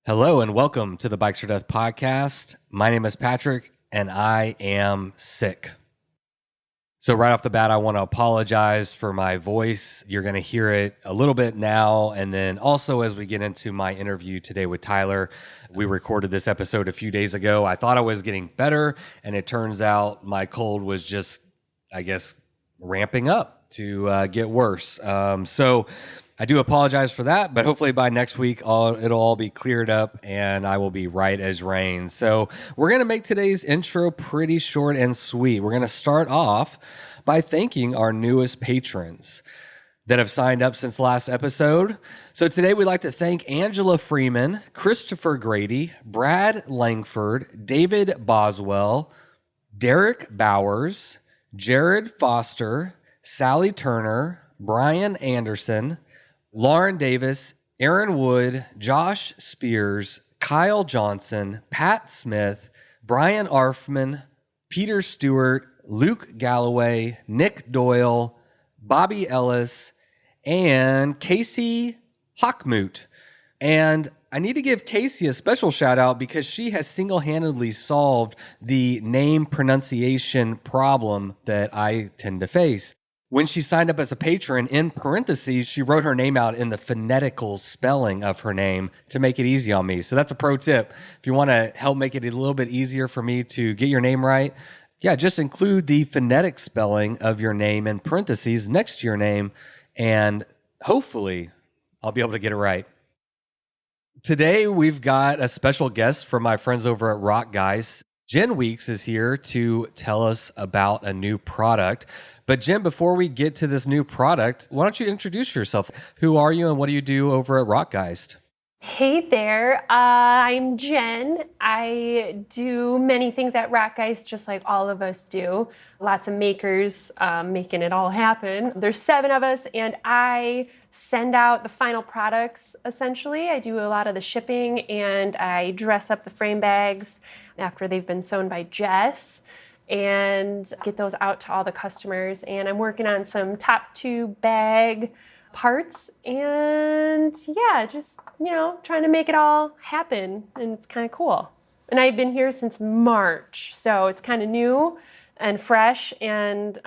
Hello and welcome to the Bikes for Death podcast. My name is Patrick and I am sick. So right off the bat, I want to apologize for my voice. You're going to hear it a little bit now. And then also as we get into my interview today with Tyler, we recorded this episode a few days ago. I thought I was getting better and it turns out my cold was just, ramping up to get worse. So I do apologize for that, but hopefully by next week, it'll all be cleared up and I will be right as rain. So we're going to make today's intro pretty short and sweet. We're going to start off by thanking our newest patrons that have signed up since last episode. So today we'd like to thank Angela Freeman, Christopher Grady, Brad Langford, David Boswell, Derek Bowers, Jared Foster, Sally Turner, Brian Anderson, Lauren Davis, Aaron Wood, Josh Spears, Kyle Johnson, Pat Smith, Brian Arfman, Peter Stewart, Luke Galloway, Nick Doyle, Bobby Ellis, and Casey Hockmoot. And I need to give Casey a special shout out because she has single-handedly solved the name pronunciation problem that I tend to face. When she signed up as a patron, in parentheses, she wrote her name out in the phonetical spelling of her name to make it easy on me. So that's a pro tip. If you want to help make it a little bit easier for me to get your name right, just include the phonetic spelling of your name in parentheses next to your name, and hopefully I'll be able to get it right. Today, we've got a special guest from my friends over at Rock Guys. Jen Weeks is here to tell us about a new product. But Jen, before we get to this new product, why don't you introduce yourself? Who are you and what do you do over at Rockgeist? Hey there, I'm Jen. I do many things at Rockgeist, just like all of us do. Lots of makers making it all happen. There's 7 of us, and I send out the final products, essentially. I do a lot of the shipping, and I dress up the frame bags after they've been sewn by Jess, and get those out to all the customers. And I'm working on some top 2 bag parts, and just trying to make it all happen, and it's kind of cool. And I've been here since March, so it's kind of new and fresh, and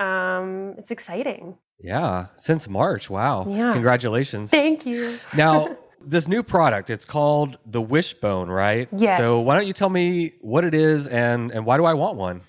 it's exciting. Yeah, since March. Wow. Yeah. Congratulations. Thank you. Now, this new product, it's called the Wishbone, right? Yes. So why don't you tell me what it is and why do I want one?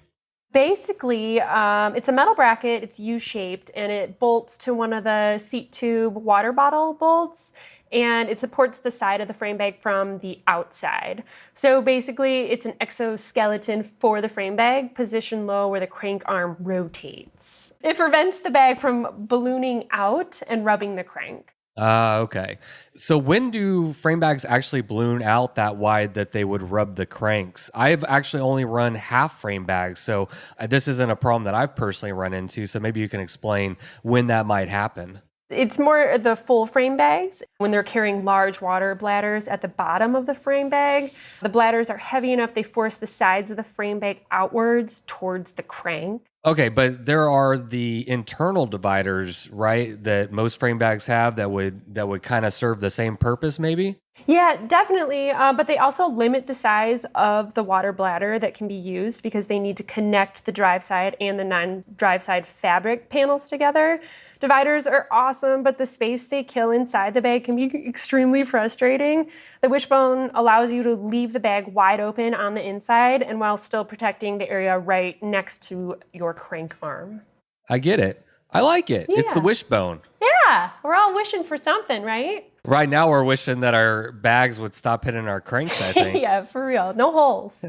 Basically, it's a metal bracket, it's U-shaped, and it bolts to one of the seat tube water bottle bolts, and it supports the side of the frame bag from the outside. So basically, it's an exoskeleton for the frame bag, positioned low where the crank arm rotates. It prevents the bag from ballooning out and rubbing the crank. Okay. So when do frame bags actually balloon out that wide that they would rub the cranks? I've actually only run half frame bags, so this isn't a problem that I've personally run into, so maybe you can explain when that might happen. It's more the full frame bags. When they're carrying large water bladders at the bottom of the frame bag, the bladders are heavy enough they force the sides of the frame bag outwards towards the crank. Okay, but there are the internal dividers, right, that most frame bags have that would kind of serve the same purpose, maybe? Yeah, definitely. But they also limit the size of the water bladder that can be used because they need to connect the drive side and the non-drive side fabric panels together. Dividers are awesome, but the space they kill inside the bag can be extremely frustrating. The Wishbone allows you to leave the bag wide open on the inside and while still protecting the area right next to your crank arm. I get it. I like it. Yeah. It's the Wishbone. Yeah, we're all wishing for something, right? Right now we're wishing that our bags would stop hitting our cranks, I think. Yeah, for real. No holes.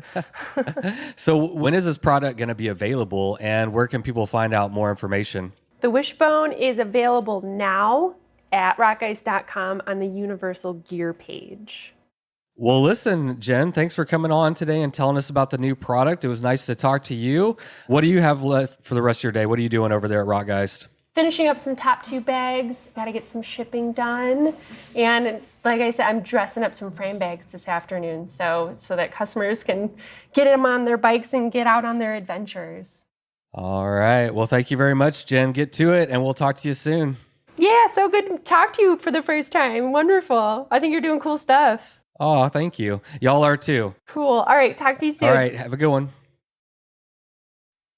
So when is this product going to be available and where can people find out more information? The Wishbone is available now at rockice.com on the Universal Gear page. Well, listen, Jen, thanks for coming on today and telling us about the new product. It was nice to talk to you. What do you have left for the rest of your day? What are you doing over there at Rockgeist? Finishing up some top 2 bags. Got to get some shipping done. And like I said, I'm dressing up some frame bags this afternoon so that customers can get them on their bikes and get out on their adventures. All right. Well, thank you very much, Jen. Get to it, and we'll talk to you soon. Yeah, so good to talk to you for the first time. Wonderful. I think you're doing cool stuff. Oh, thank you. Y'all are too. Cool. All right. Talk to you soon. All right. Have a good one.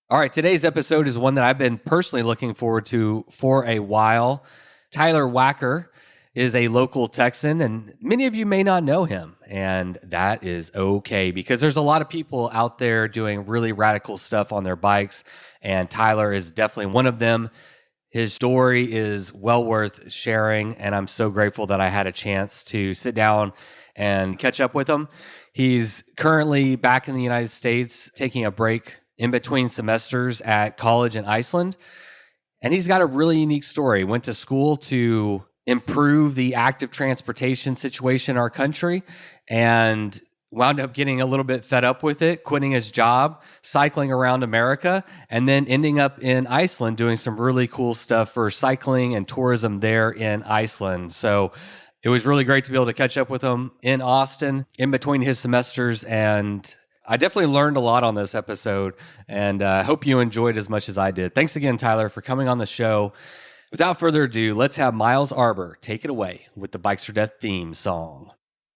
All right. Today's episode is one that I've been personally looking forward to for a while. Tyler Wacker is a local Texan, and many of you may not know him, and that is okay because there's a lot of people out there doing really radical stuff on their bikes, and Tyler is definitely one of them. His story is well worth sharing, and I'm so grateful that I had a chance to sit down and catch up with him. He's currently back in the United States, taking a break in between semesters at college in Iceland, and he's got a really unique story. Went to school to improve the active transportation situation in our country and wound up getting a little bit fed up with it, quitting his job, cycling around America, and then ending up in Iceland doing some really cool stuff for cycling and tourism there in Iceland. So it was really great to be able to catch up with him in Austin in between his semesters, and I definitely learned a lot on this episode, and I hope you enjoyed as much as I did. Thanks again, Tyler, for coming on the show. Without further ado, let's have Miles Arbor take it away with the Bikes for Death theme song.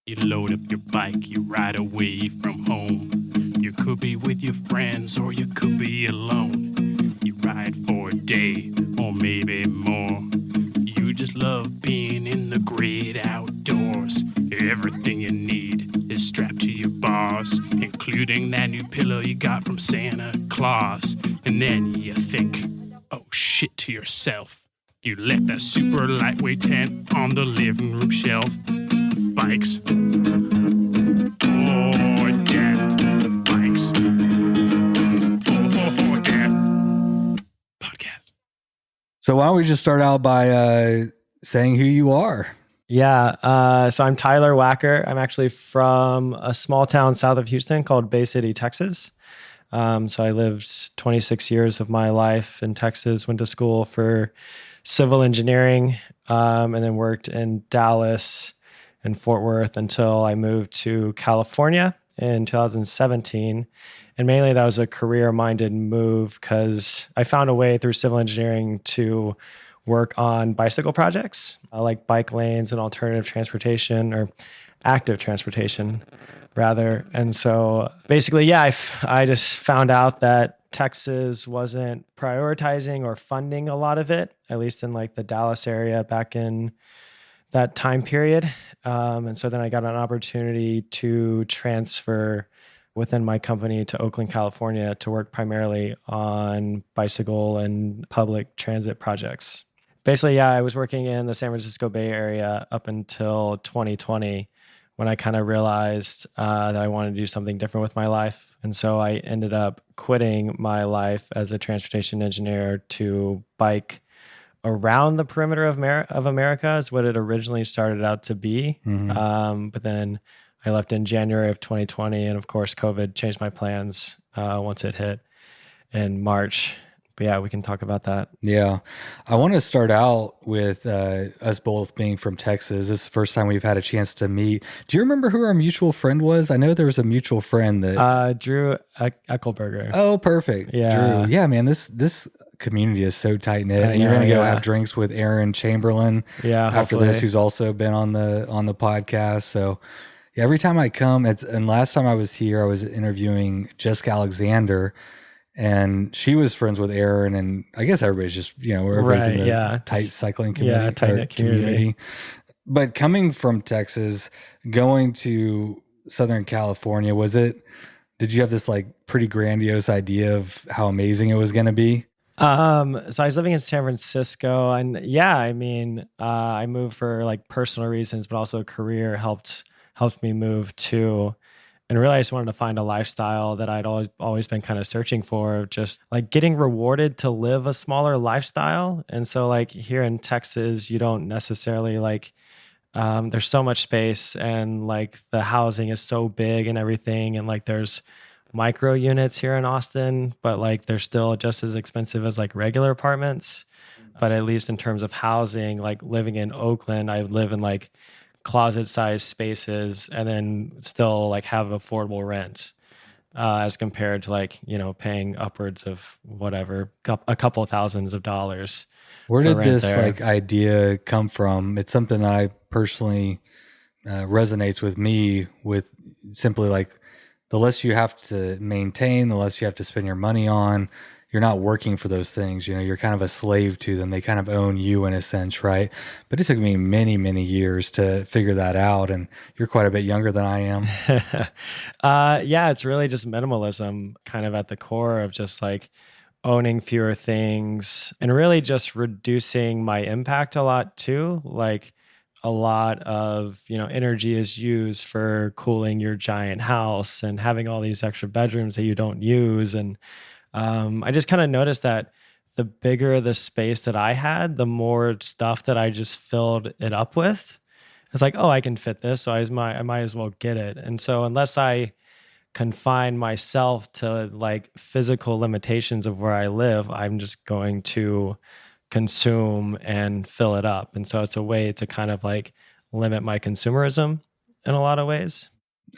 You load up your bike, you ride away from home. You could be with your friends or you could be alone. You ride for a day or maybe more. You just love being in the great outdoors. Everything you need is strapped to your bars, including that new pillow you got from Santa Claus. And then you think, oh shit, to yourself. You left that super lightweight tent on the living room shelf. Bikes or death. Bikes or death. Podcast. So why don't we just start out by saying who you are? Yeah, so I'm Tyler Wacker. I'm actually from a small town south of Houston called Bay City, Texas. So I lived 26 years of my life in Texas, went to school for civil engineering, and then worked in Dallas and Fort Worth until I moved to California in 2017. And mainly that was a career-minded move because I found a way through civil engineering to work on bicycle projects, like bike lanes and alternative transportation, or active transportation rather. And so basically, yeah, I just found out that Texas wasn't prioritizing or funding a lot of it, at least in like the Dallas area back in that time period. And so then I got an opportunity to transfer within my company to Oakland, California to work primarily on bicycle and public transit projects. Basically, yeah, I was working in the San Francisco Bay Area up until 2020 when I kind of realized that I wanted to do something different with my life. And so I ended up quitting my life as a transportation engineer to bike around the perimeter of America is what it originally started out to be. Mm-hmm. But then I left in January of 2020. And of course, COVID changed my plans once it hit in March. But yeah, we can talk about that. Yeah. I want to start out with us both being from Texas. This is the first time we've had a chance to meet. Do you remember who our mutual friend was? I know there was a mutual friend that... Drew Eckelberger. Oh, perfect. Yeah. Drew. Yeah, man, this community is so tight-knit. And you're going to go have drinks with Aaron Chamberlain after this, who's also been on the podcast. So yeah, every time I come, and last time I was here, I was interviewing Jessica Alexander, and she was friends with Aaron, and I guess everybody's just, everybody's in the tight cycling community. Yeah, tight community. But coming from Texas, going to Southern California, did you have this like pretty grandiose idea of how amazing it was going to be? So I was living in San Francisco, and I moved for like personal reasons, but also career helped me move too. And really, I just wanted to find a lifestyle that I'd always been kind of searching for, just like getting rewarded to live a smaller lifestyle. And so like here in Texas, you don't necessarily there's so much space, and like the housing is so big and everything. And like there's micro units here in Austin, but like they're still just as expensive as like regular apartments. But at least in terms of housing, like living in Oakland, I live in like closet-sized spaces and then still like have affordable rent as compared to like, paying upwards of whatever, a couple of thousands of dollars. Where did this like idea come from? It's something that I personally resonates with me with simply like the less you have to maintain, the less you have to spend your money on. You're not working for those things. You're kind of a slave to them. They kind of own you in a sense, right? But it took me many, many years to figure that out. And you're quite a bit younger than I am. Yeah, it's really just minimalism kind of at the core of just like owning fewer things and really just reducing my impact a lot too. Like a lot of, energy is used for cooling your giant house and having all these extra bedrooms that you don't use. And I just kind of noticed that the bigger the space that I had, the more stuff that I just filled it up with. It's like, oh, I can fit this, so I might as well get it. And so unless I confine myself to like physical limitations of where I live, I'm just going to consume and fill it up. And so it's a way to kind of like limit my consumerism in a lot of ways.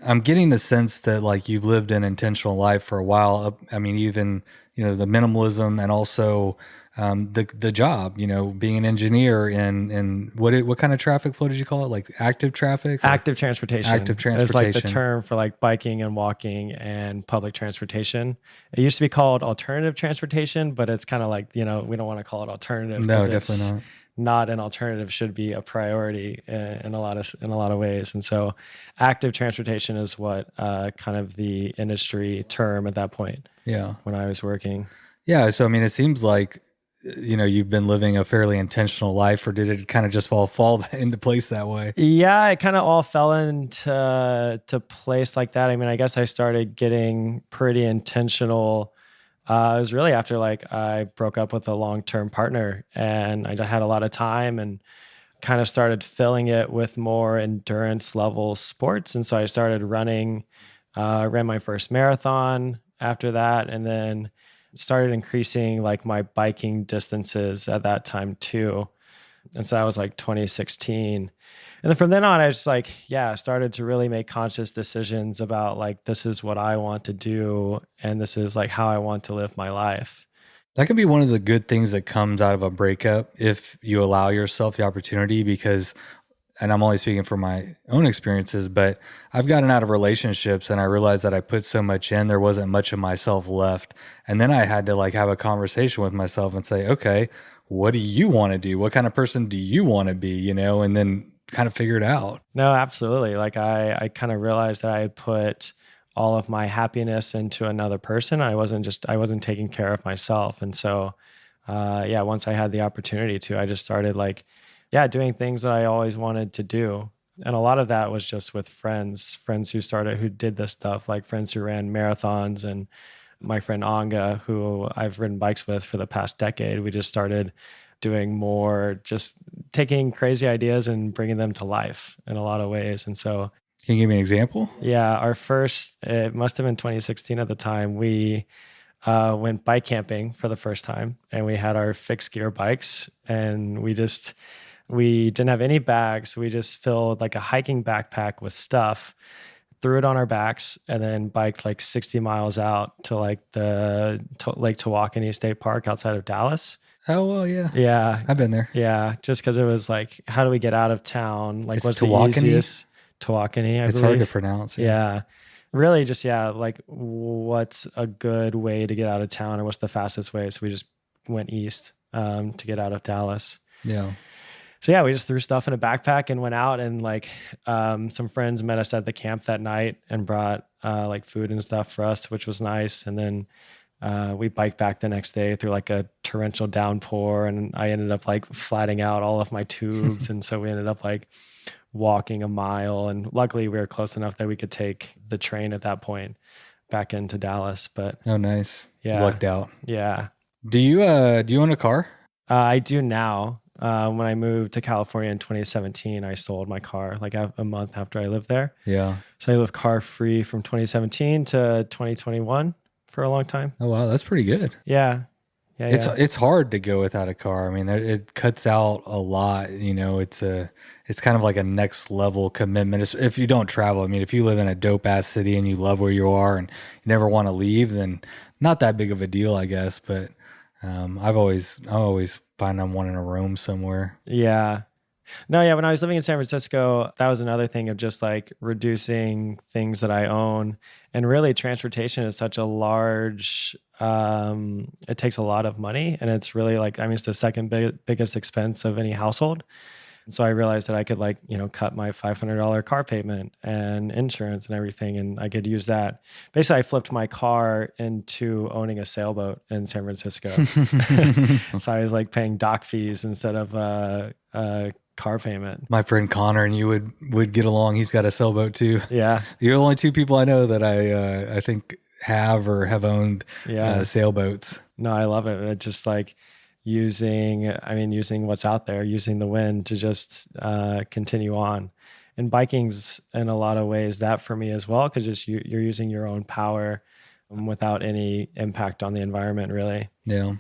I'm getting the sense that like you've lived an intentional life for a while. I mean, even, the minimalism and also the job, being an engineer in what kind of traffic flow did you call it? Like active traffic? Active transportation. Active transportation. It's like the term for like biking and walking and public transportation. It used to be called alternative transportation, but it's kind of like, we don't want to call it alternative. No, definitely not an alternative should be a priority in a lot of ways. And so active transportation is what kind of the industry term at that point. Yeah. When I was working. Yeah. So, I mean, it seems like, you've been living a fairly intentional life, or did it kind of just fall into place that way? Yeah, it kind of all fell into place like that. I mean, I guess I started getting pretty intentional. It was really after like I broke up with a long-term partner and I had a lot of time and kind of started filling it with more endurance level sports. And so I started running, ran my first marathon after that, and then started increasing like my biking distances at that time too. And so that was like 2016. And then from then on, I just like, started to really make conscious decisions about like, this is what I want to do. And this is like how I want to live my life. That can be one of the good things that comes out of a breakup if you allow yourself the opportunity, because, and I'm only speaking from my own experiences, but I've gotten out of relationships and I realized that I put so much in, there wasn't much of myself left. And then I had to like have a conversation with myself and say, okay, what do you want to do? What kind of person do you want to be, and then kind of figure it out. No, absolutely. Like I kind of realized that I had put all of my happiness into another person. I wasn't taking care of myself. And so, once I had the opportunity to, I just started like, doing things that I always wanted to do. And a lot of that was just with friends who did this stuff, like friends who ran marathons, and my friend Anga, who I've ridden bikes with for the past decade. We just started doing more, just taking crazy ideas and bringing them to life in a lot of ways. And so, can you give me an example? Yeah, it must have been 2016 at the time. We went bike camping for the first time, and we had our fixed gear bikes, and we didn't have any bags. So we just filled like a hiking backpack with stuff, threw it on our backs, and then biked like 60 miles out to like Lake Tawakoni State Park outside of Dallas. Oh, well, yeah. Yeah. I've been there. Yeah. Just because it was like, how do we get out of town? Like, what's Tawakoni? The easiest? Tawakoni, I believe. It's hard to pronounce. Yeah. Really just, like what's a good way to get out of town, or what's the fastest way? So we just went east to get out of Dallas. Yeah. So we just threw stuff in a backpack and went out, and like some friends met us at the camp that night and brought like food and stuff for us, which was nice. And then we biked back the next day through like a torrential downpour, and I ended up like flatting out all of my tubes. And so we ended up like walking a mile, and luckily we were close enough that we could take the train at that point back into Dallas. But oh, nice. Yeah. You lucked out. Yeah. Do you own a car? I do now. When I moved to California in 2017, I sold my car like a month after I lived there. Yeah. So I lived car free from 2017 to 2021 for a long time. Oh, wow. That's pretty good. Yeah. It's hard to go without a car. I mean, it cuts out a lot. It's kind of like a next level commitment. If you don't travel, I mean, if you live in a dope ass city and you love where you are and you never want to leave, then not that big of a deal, I guess. But I always find I'm wanting to roam somewhere. Yeah. No, yeah. When I was living in San Francisco, that was another thing of just like reducing things that I own. And really, transportation is such a large, it takes a lot of money. And it's really like, I mean, it's the second biggest expense of any household. And so I realized that I could like, cut my $500 car payment and insurance and everything. And I could use that. Basically, I flipped my car into owning a sailboat in San Francisco. So I was like paying dock fees instead of car payment. My friend Connor and you would get along. He's got a sailboat too. Yeah. You're the only two people I know that I think have or have owned sailboats. No, I love it. It's just like using what's out there, using the wind to just continue on. And biking's in a lot of ways that for me as well, because just you're using your own power without any impact on the environment, really. Yeah.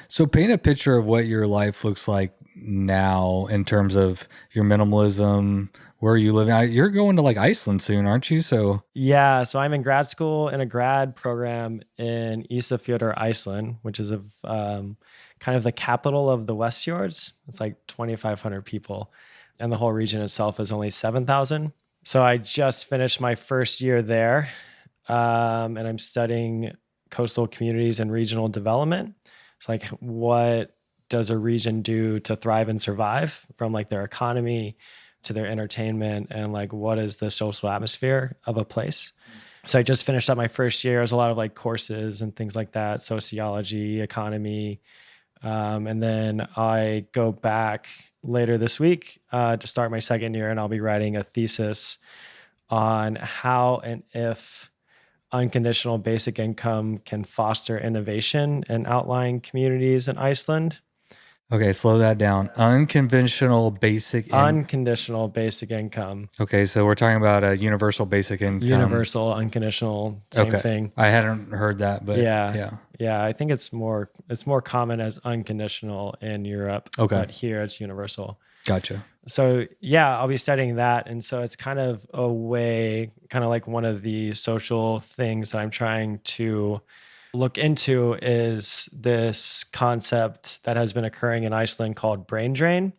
So paint a picture of what your life looks like now in terms of your minimalism. Where are you living? You're going to like Iceland soon, aren't you? So yeah, so I'm in grad school in a grad program in Isafjordur, Iceland, which is kind of the capital of the West Fjords. It's like 2,500 people, and the whole region itself is only 7,000. So I just finished my first year there, and I'm studying coastal communities and regional development. It's like, what does a region do to thrive and survive, from like their economy to their entertainment, and like what is the social atmosphere of a place? So I just finished up my first year. There's a lot of like courses and things like that, sociology, economy. And then I go back later this week to start my second year, and I'll be writing a thesis on how and if unconditional basic income can foster innovation in outlying communities in Iceland. Okay, slow that down. Unconditional basic income. Okay, so we're talking about a universal basic income. Universal, unconditional, same thing. I hadn't heard that, but yeah. I think it's more common as unconditional in Europe. Okay, but here it's universal. Gotcha. So yeah, I'll be studying that, and so it's kind of a way, kind of like one of the social things that I'm trying to look into is this concept that has been occurring in Iceland called brain drain,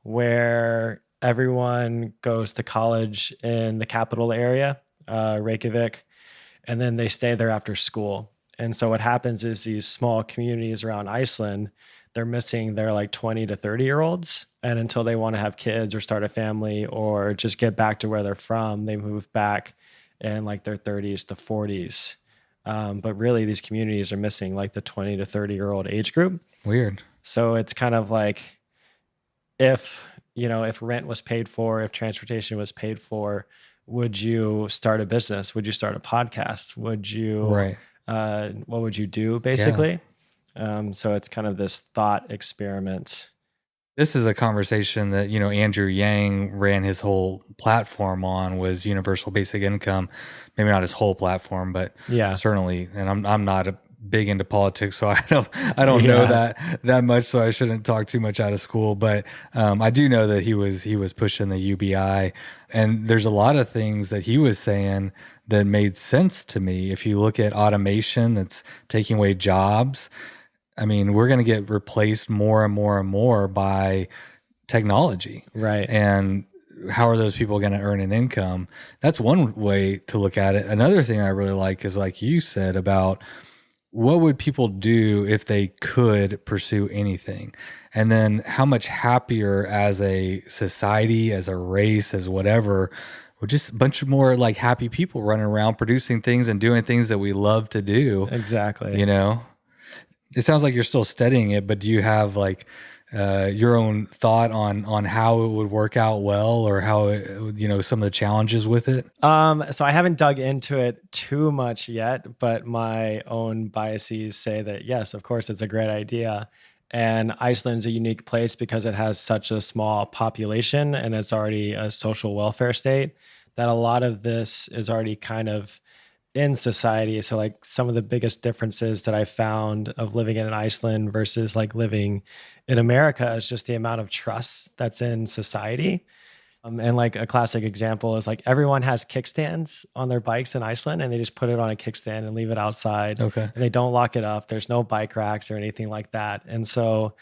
where everyone goes to college in the capital area, Reykjavik, and then they stay there after school. And so what happens is these small communities around Iceland, they're missing their like 20 to 30-year-olds. And until they want to have kids or start a family or just get back to where they're from, they move back in like their 30s to 40s. But really, these communities are missing like the 20 to 30-year-old age group. Weird. So it's kind of like if rent was paid for, if transportation was paid for, would you start a business? Would you start a podcast? Would you, what would you do basically? Yeah. So it's kind of this thought experiment. This is a conversation that, Andrew Yang ran his whole platform on, was universal basic income. Maybe not his whole platform, but certainly. And I'm not big into politics, so I don't know that much, so I shouldn't talk too much out of school. But I do know that he was pushing the UBI, and there's a lot of things that he was saying that made sense to me. If you look at automation that's taking away jobs, I mean, we're going to get replaced more and more and more by technology. Right. And how are those people going to earn an income? That's one way to look at it. Another thing I really like is, like you said, about what would people do if they could pursue anything? And then how much happier as a society, as a race, as whatever, we're just a bunch of more like happy people running around producing things and doing things that we love to do. Exactly. It sounds like you're still studying it, but do you have like your own thought on how it would work out well, or how some of the challenges with it? So I haven't dug into it too much yet, but my own biases say that yes, of course, it's a great idea. And Iceland's a unique place because it has such a small population and it's already a social welfare state, that a lot of this is already kind of in society. So like some of the biggest differences that I found of living in Iceland versus like living in America is just the amount of trust that's in society. And like a classic example is like everyone has kickstands on their bikes in Iceland, and they just put it on a kickstand and leave it outside. Okay. And they don't lock it up. There's no bike racks or anything like that. And so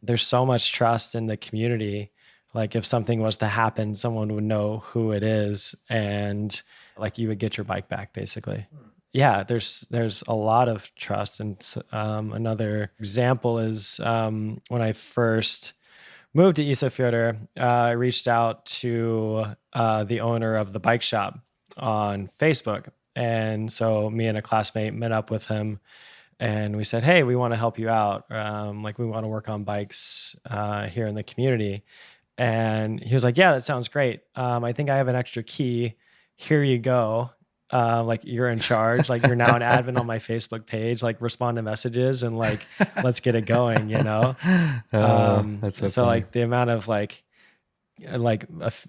there's so much trust in the community Like if something was to happen, someone would know who it is, and like you would get your bike back basically. Yeah, there's a lot of trust. And another example is when I first moved to Isafjordur, I reached out to the owner of the bike shop on Facebook. And so me and a classmate met up with him, and we said, hey, we want to help you out. Like we want to work on bikes here in the community. And he was like, yeah, that sounds great. I think I have an extra key. Here you go. Like you're in charge, like you're now an admin on my Facebook page, like respond to messages and like, let's get it going, you know? That's so funny. Like the amount of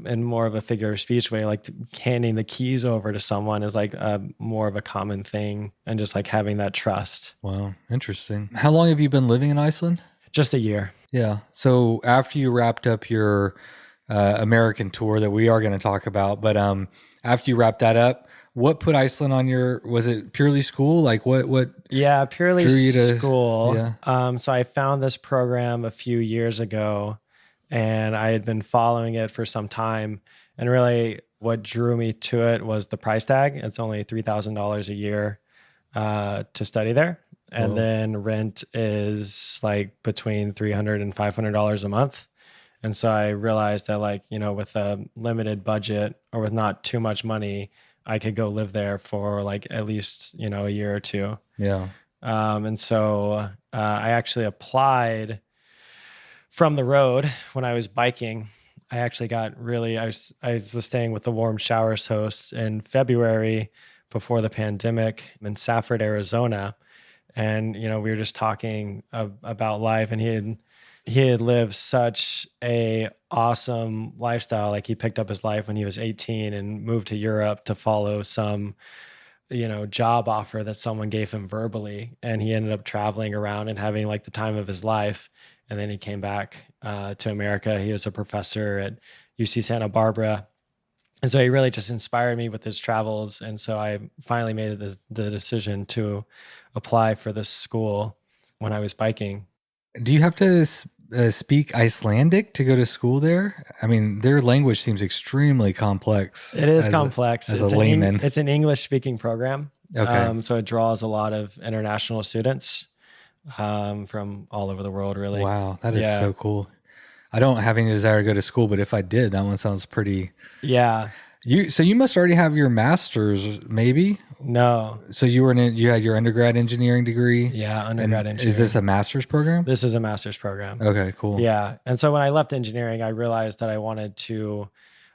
in more of a figure of speech way, like handing the keys over to someone is like more of a common thing, and just like having that trust. Wow. Interesting. How long have you been living in Iceland? Just a year. Yeah. So after you wrapped up your American tour that we are going to talk about, but after you wrapped that up, what put Iceland on was it purely school? Like what? Yeah, purely drew you to school. Yeah. So I found this program a few years ago, and I had been following it for some time. And really what drew me to it was the price tag. It's only $3,000 a year to study there. And then rent is like between $300 and $500 a month. And so I realized that like, you know, with a limited budget or with not too much money, I could go live there for like at least, you know, a year or two. Yeah. And so I actually applied from the road when I was biking. I actually got I was staying with the Warm Showers host in February before the pandemic in Safford, Arizona. And, you know, we were just talking about life, and he had lived such a awesome lifestyle. Like he picked up his life when he was 18 and moved to Europe to follow some, you know, job offer that someone gave him verbally. And he ended up traveling around and having like the time of his life. And then he came back to America. He was a professor at UC Santa Barbara. And so he really just inspired me with his travels. And so I finally made the decision to apply for this school when I was biking. Do you have to speak Icelandic to go to school there? I mean, their language seems extremely complex. It is complex. As a layman. It's an English-speaking program. Okay. So it draws a lot of international students from all over the world, really. Wow, that is so cool. I don't have any desire to go to school, but if I did, that one sounds pretty... Yeah. So you must already have your master's, maybe? No. So you had your undergrad engineering degree? Yeah, undergrad engineering. Is this a master's program? This is a master's program. Okay, cool. Yeah. And so when I left engineering, I realized that I wanted to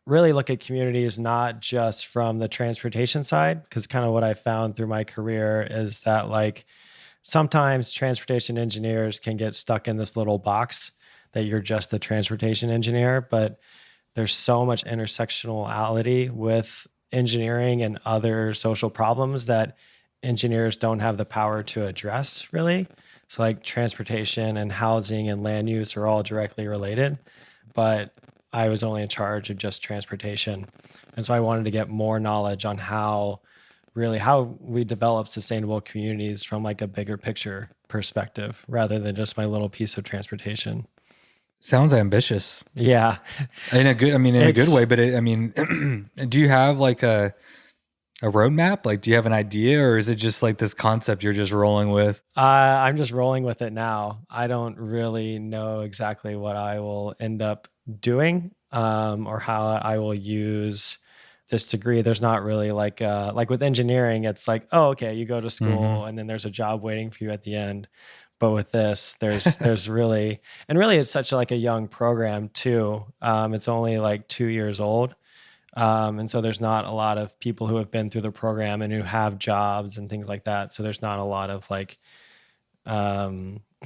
really look at communities, not just from the transportation side, because kind of what I found through my career is that like sometimes transportation engineers can get stuck in this little box that you're just the transportation engineer, but there's so much intersectionality with engineering and other social problems that engineers don't have the power to address, really. So like transportation and housing and land use are all directly related, but I was only in charge of just transportation. And so I wanted to get more knowledge on how we develop sustainable communities from like a bigger picture perspective, rather than just my little piece of transportation. Sounds ambitious. Yeah. In a good way, but do you have like a roadmap? Like, do you have an idea, or is it just like this concept you're just rolling with? I'm just rolling with it now. I don't really know exactly what I will end up doing, or how I will use this degree. There's not really like with engineering, it's like, oh, okay, you go to school and then there's a job waiting for you at the end. But with this, there's really it's such like a young program too. It's only like 2 years old. And so there's not a lot of people who have been through the program and who have jobs and things like that. So there's not a lot of like,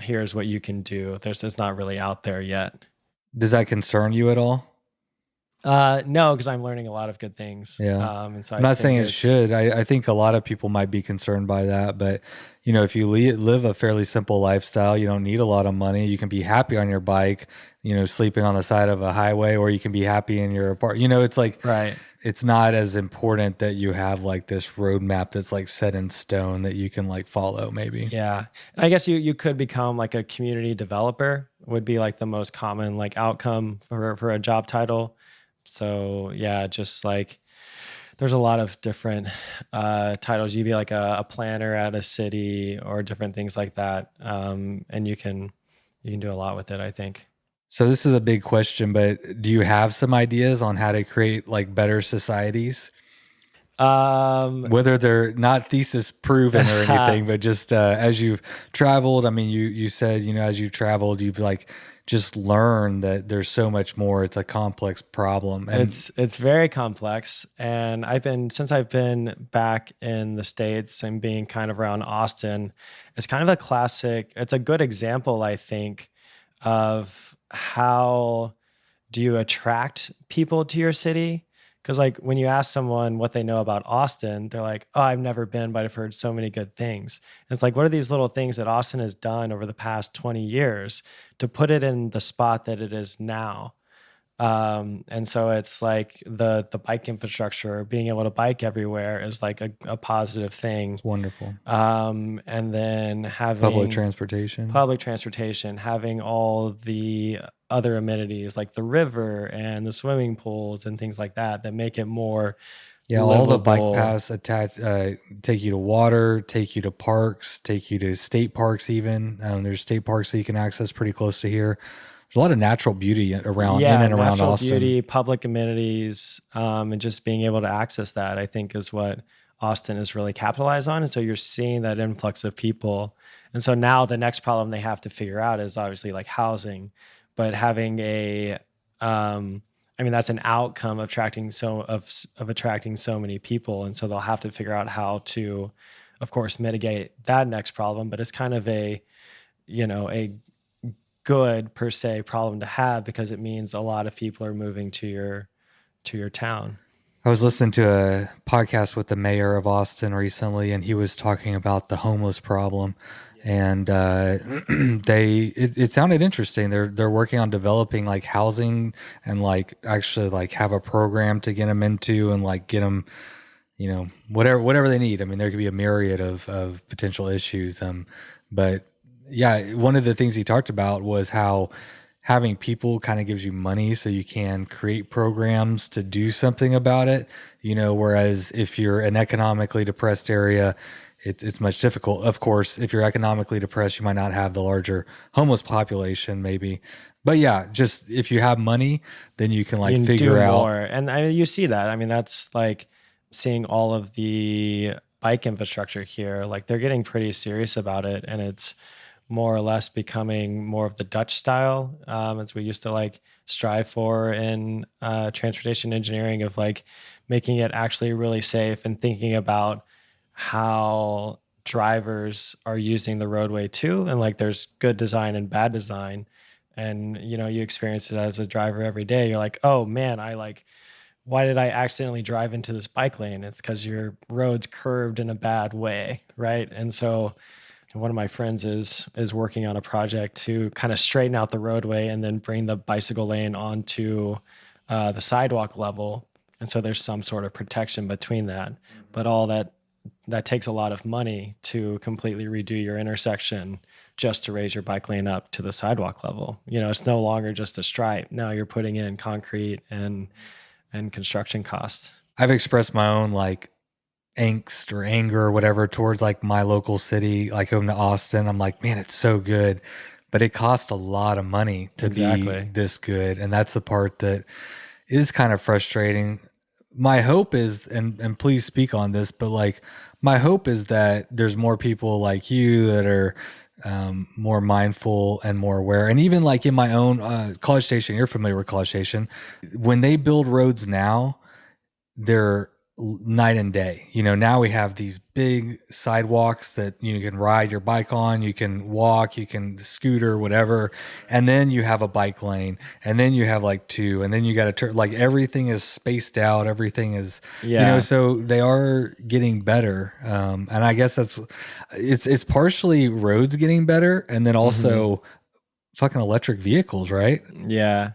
here's what you can do. It's not really out there yet. Does that concern you at all? No, because I'm learning a lot of good things. Yeah. And so I'm not saying it should. I think a lot of people might be concerned by that, but you know, if you live a fairly simple lifestyle, you don't need a lot of money. You can be happy on your bike, you know, sleeping on the side of a highway, or you can be happy in your apartment. You know, it's like, right. It's not as important that you have like this roadmap that's like set in stone that you can like follow maybe. Yeah. And I guess you could become like a community developer would be like the most common like outcome for a job title. So yeah, just like there's a lot of different titles. You'd be like a planner at a city or different things like that. And you can do a lot with it, I think. So this is a big question, but do you have some ideas on how to create like better societies? Whether they're not thesis proven or anything, but just as you've traveled, I mean, you said, as you've traveled, you've like just learned that there's so much more. It's a complex problem. And it's very complex. And since I've been back in the States and being kind of around Austin, it's kind of it's a good example, I think, of how do you attract people to your city? Because like when you ask someone what they know about Austin, they're like, oh, I've never been, but I've heard so many good things. And it's like, what are these little things that Austin has done over the past 20 years to put it in the spot that it is now? And so it's like the bike infrastructure, being able to bike everywhere is like a positive thing. It's wonderful. And then having public transportation, having all the other amenities like the river and the swimming pools and things like that make it more livable. All the bike paths take you to water, take you to parks, take you to state parks even. There's state parks that you can access pretty close to here. There's a lot of natural beauty around in and around Austin. Natural beauty, public amenities, and just being able to access that, I think, is what Austin is really capitalized on. And so you're seeing that influx of people. And so now the next problem they have to figure out is obviously like housing, but having that's an outcome of attracting so many people. And so they'll have to figure out how to, of course, mitigate that next problem. But it's kind of a good per se problem to have because it means a lot of people are moving to your town. I was listening to a podcast with the mayor of Austin recently, and he was talking about the homeless problem. And it sounded interesting. They're working on developing like housing and like actually like have a program to get them into and like get them, whatever they need. I mean, there could be a myriad of potential issues. But yeah, one of the things he talked about was how having people kind of gives you money so you can create programs to do something about it, whereas if you're an economically depressed area, it's much difficult. Of course, if you're economically depressed, you might not have the larger homeless population maybe. But yeah, just if you have money, then you can figure out more. And you see that. I mean, that's like seeing all of the bike infrastructure here, like they're getting pretty serious about it. And it's more or less becoming more of the Dutch style, as we used to like strive for in transportation engineering, of like making it actually really safe and thinking about how drivers are using the roadway too. And like there's good design and bad design. And you experience it as a driver every day. You're like, oh man, why did I accidentally drive into this bike lane? It's because your road's curved in a bad way, right? And so one of my friends is working on a project to kind of straighten out the roadway and then bring the bicycle lane onto the sidewalk level. And so there's some sort of protection between that. But all that takes a lot of money to completely redo your intersection just to raise your bike lane up to the sidewalk level. It's no longer just a stripe. Now you're putting in concrete and construction costs. I've expressed my own like angst or anger or whatever towards like my local city, like home to Austin. I'm like, man, it's so good, but it costs a lot of money to be this good. And that's the part that is kind of frustrating. My hope is, and please speak on this, but like my hope is that there's more people like you that are more mindful and more aware. And even like in my own College Station, you're familiar with College Station, when they build roads now, they're night and day. Now we have these big sidewalks that you can ride your bike on, you can walk, you can scooter, whatever. And then you have a bike lane, and then you have like two, and then you got to turn, like everything is spaced out. Everything is, so they are getting better. And I guess it's partially roads getting better. And then also fucking electric vehicles, right? Yeah.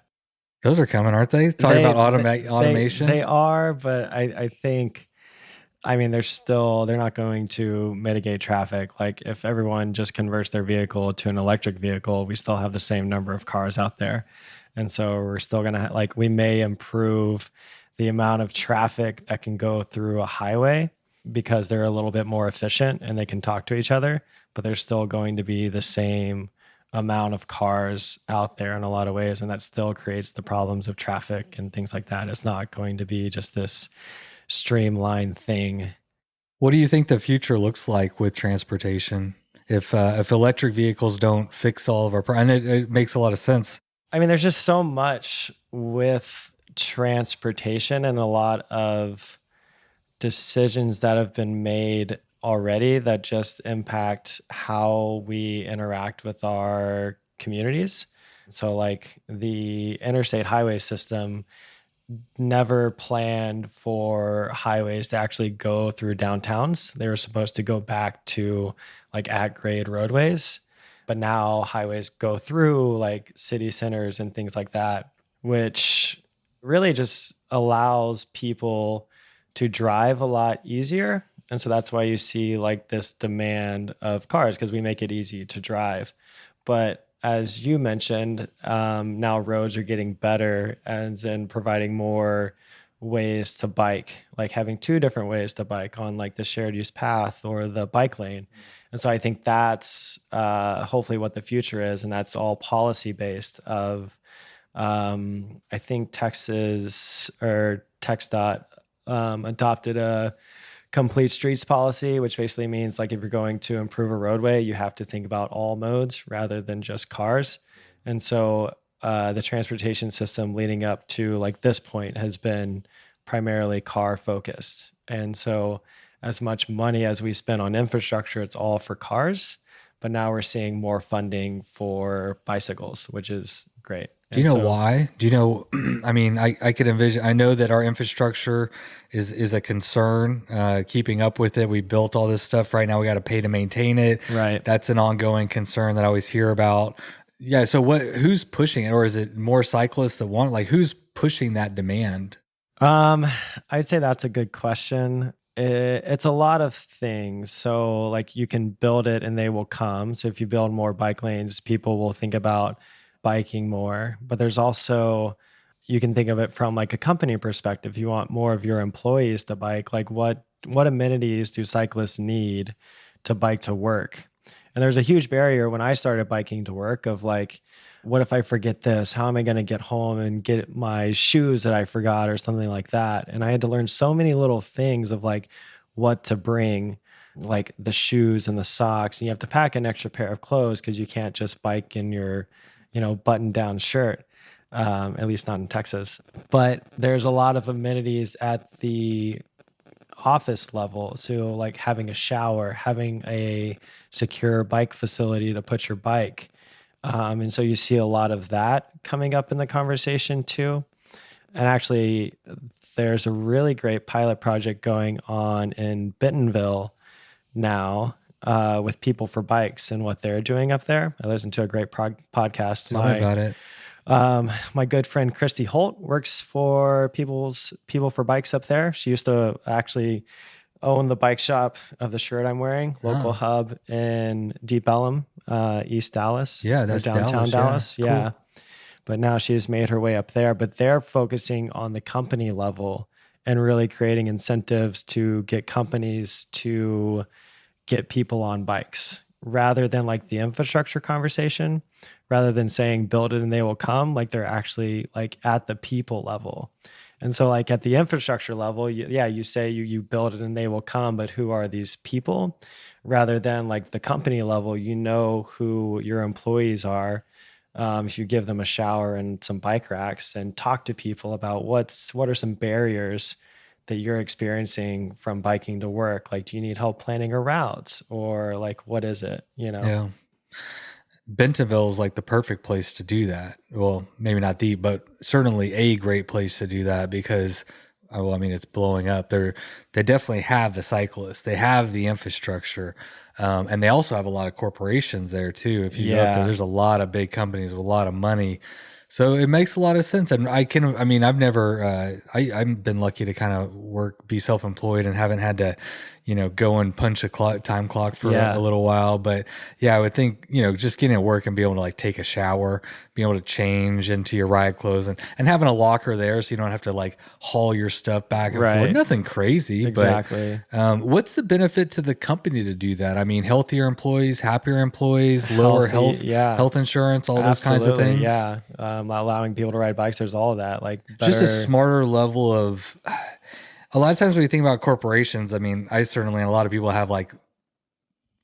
Those are coming, aren't they? Talking about automation. They are, but I think I mean, they're not going to mitigate traffic. Like if everyone just converts their vehicle to an electric vehicle, we still have the same number of cars out there. And so we're still going to we may improve the amount of traffic that can go through a highway because they're a little bit more efficient and they can talk to each other, but there's still going to be the same amount of cars out there in a lot of ways. And that still creates the problems of traffic and things like that. It's not going to be just this streamlined thing. What do you think the future looks like with transportation? If electric vehicles don't fix all of our problems, and it makes a lot of sense. I mean, there's just so much with transportation and a lot of decisions that have been made already that just impact how we interact with our communities. So like the interstate highway system never planned for highways to actually go through downtowns. They were supposed to go back to like at grade roadways, but now highways go through like city centers and things like that, which really just allows people to drive a lot easier. And so that's why you see like this demand of cars, because we make it easy to drive. But as you mentioned, now roads are getting better as in providing more ways to bike, like having 2 different ways to bike on like the shared use path or the bike lane. And so I think that's hopefully what the future is. And that's all policy based of, I think Texas or TxDOT adopted a complete streets policy, which basically means like if you're going to improve a roadway, you have to think about all modes rather than just cars. And so the transportation system leading up to like this point has been primarily car focused. And so as much money as we spend on infrastructure, it's all for cars. But now we're seeing more funding for bicycles, which is great. Do you know why? Do you know, I mean, I could envision, I know that our infrastructure is a concern, keeping up with it. We built all this stuff. Right now we got to pay to maintain it. Right. That's an ongoing concern that I always hear about. Yeah. So who's pushing it? Or is it more cyclists that want, like who's pushing that demand? I'd say that's a good question. It's a lot of things. So like you can build it and they will come. So if you build more bike lanes, people will think about biking more. But there's also, you can think of it from like a company perspective. You want more of your employees to bike. Like what amenities do cyclists need to bike to work? And there's a huge barrier when I started biking to work of like, what if I forget this? How am I going to get home and get my shoes that I forgot or something like that? And I had to learn so many little things of like what to bring, like the shoes and the socks. And you have to pack an extra pair of clothes because you can't just bike in your, button down shirt, at least not in Texas. But there's a lot of amenities at the office level. So like having a shower, having a secure bike facility to put your bike. And so you see a lot of that coming up in the conversation too. And actually, there's a really great pilot project going on in Bentonville now with People for Bikes and what they're doing up there. I listened to a great podcast. Tell me about it. My good friend Christy Holt works for People for Bikes up there. She used to actually own the bike shop of the shirt I'm wearing, local hub in Deep Ellum, East Dallas. Yeah, that's downtown Dallas. Yeah. Cool. But now she's made her way up there. But they're focusing on the company level and really creating incentives to get companies to get people on bikes rather than like the infrastructure conversation, rather than saying build it and they will come. Like they're actually like at the people level. And so like at the infrastructure level, you say you build it and they will come, but who are these people? Rather than like the company level, who your employees are. If you give them a shower and some bike racks and talk to people about what are some barriers that you're experiencing from biking to work? Like, do you need help planning a route or like, what is it? Yeah. Bentonville is like the perfect place to do that. Well, maybe not but certainly a great place to do that because, it's blowing up. They definitely have the cyclists. They have the infrastructure. And they also have a lot of corporations there too. If you go up there's a lot of big companies with a lot of money. So it makes a lot of sense. And I've never, I've been lucky to kind of be self-employed and haven't had to, go and punch a time clock for a little while. But yeah, I would think, just getting to work and be able to like take a shower, be able to change into your ride clothes and having a locker there so you don't have to like haul your stuff back and forth. Nothing crazy. Exactly. But what's the benefit to the company to do that? I mean, healthier employees, happier employees, lower health insurance, all those kinds of things. Yeah. Allowing people to ride bikes. There's all of that. Like just a smarter level of... A lot of times when you think about corporations, I mean, I certainly, and a lot of people have like,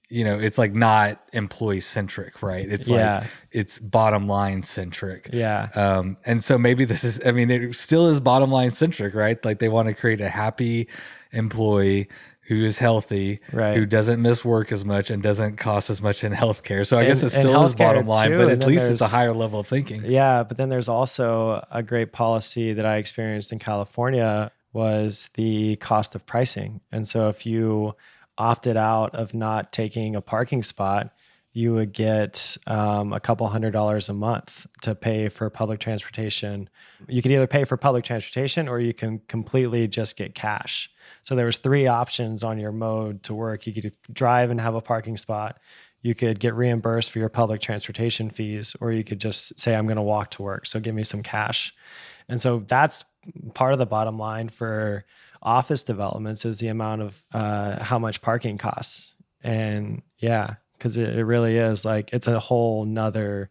it's like not employee centric, right? It's like, it's bottom line centric. Yeah. And so maybe it still is bottom line centric, right? Like they want to create a happy employee who is healthy, who doesn't miss work as much and doesn't cost as much in healthcare. So I guess it still is bottom line, but at least it's a higher level of thinking. Yeah. But then there's also a great policy that I experienced in California was the cost of pricing. And so if you opted out of not taking a parking spot, you would get a couple $100s a month to pay for public transportation. You could either pay for public transportation or you can completely just get cash. So there was 3 options on your mode to work. You could drive and have a parking spot. You could get reimbursed for your public transportation fees, or you could just say, I'm going to walk to work. So give me some cash. And so that's part of the bottom line for office developments is the amount of how much parking costs. And yeah, because it really is like it's a whole nother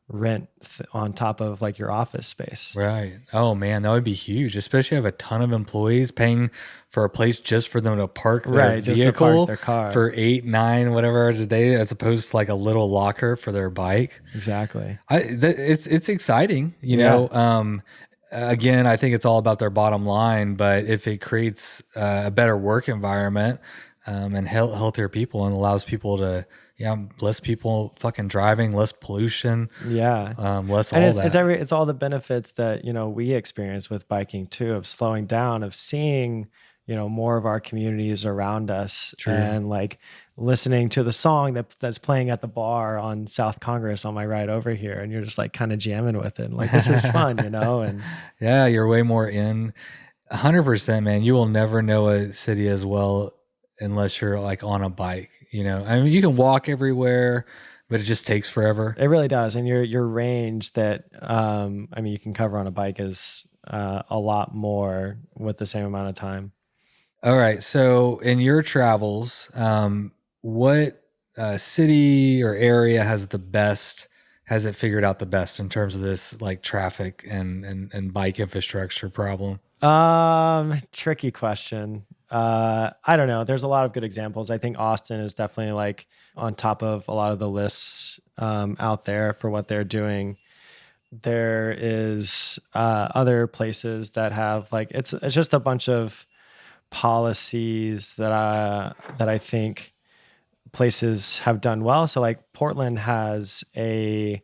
rent on top of like your office space. Right. Oh man, that would be huge, especially if you have a ton of employees paying for a place just for them to park their vehicle their car for 8, 9, whatever hours a day, as opposed to like a little locker for their bike. Exactly. It's exciting, you know. Again, I think it's all about their bottom line, but if it creates a better work environment and healthier people and allows people to, less people fucking driving, less pollution, less and all that. It's all the benefits that we experience with biking too, of slowing down, of seeing more of our communities around us. True. And like listening to the song that's playing at the bar on South Congress on my ride over here, and you're just like kind of jamming with it. Like, this is fun, and yeah, you're way more in. 100%, man. You will never know a city as well unless you're like on a bike, I mean, you can walk everywhere, but it just takes forever. It really does. And your range that, you can cover on a bike is a lot more with the same amount of time. All right. So in your travels, what city or area has it figured out the best in terms of this like traffic and bike infrastructure problem? Tricky question. I don't know. There's a lot of good examples. I think Austin is definitely like on top of a lot of the lists out there for what they're doing. There is other places that have like it's just a bunch of policies that I think places have done well. So like Portland has a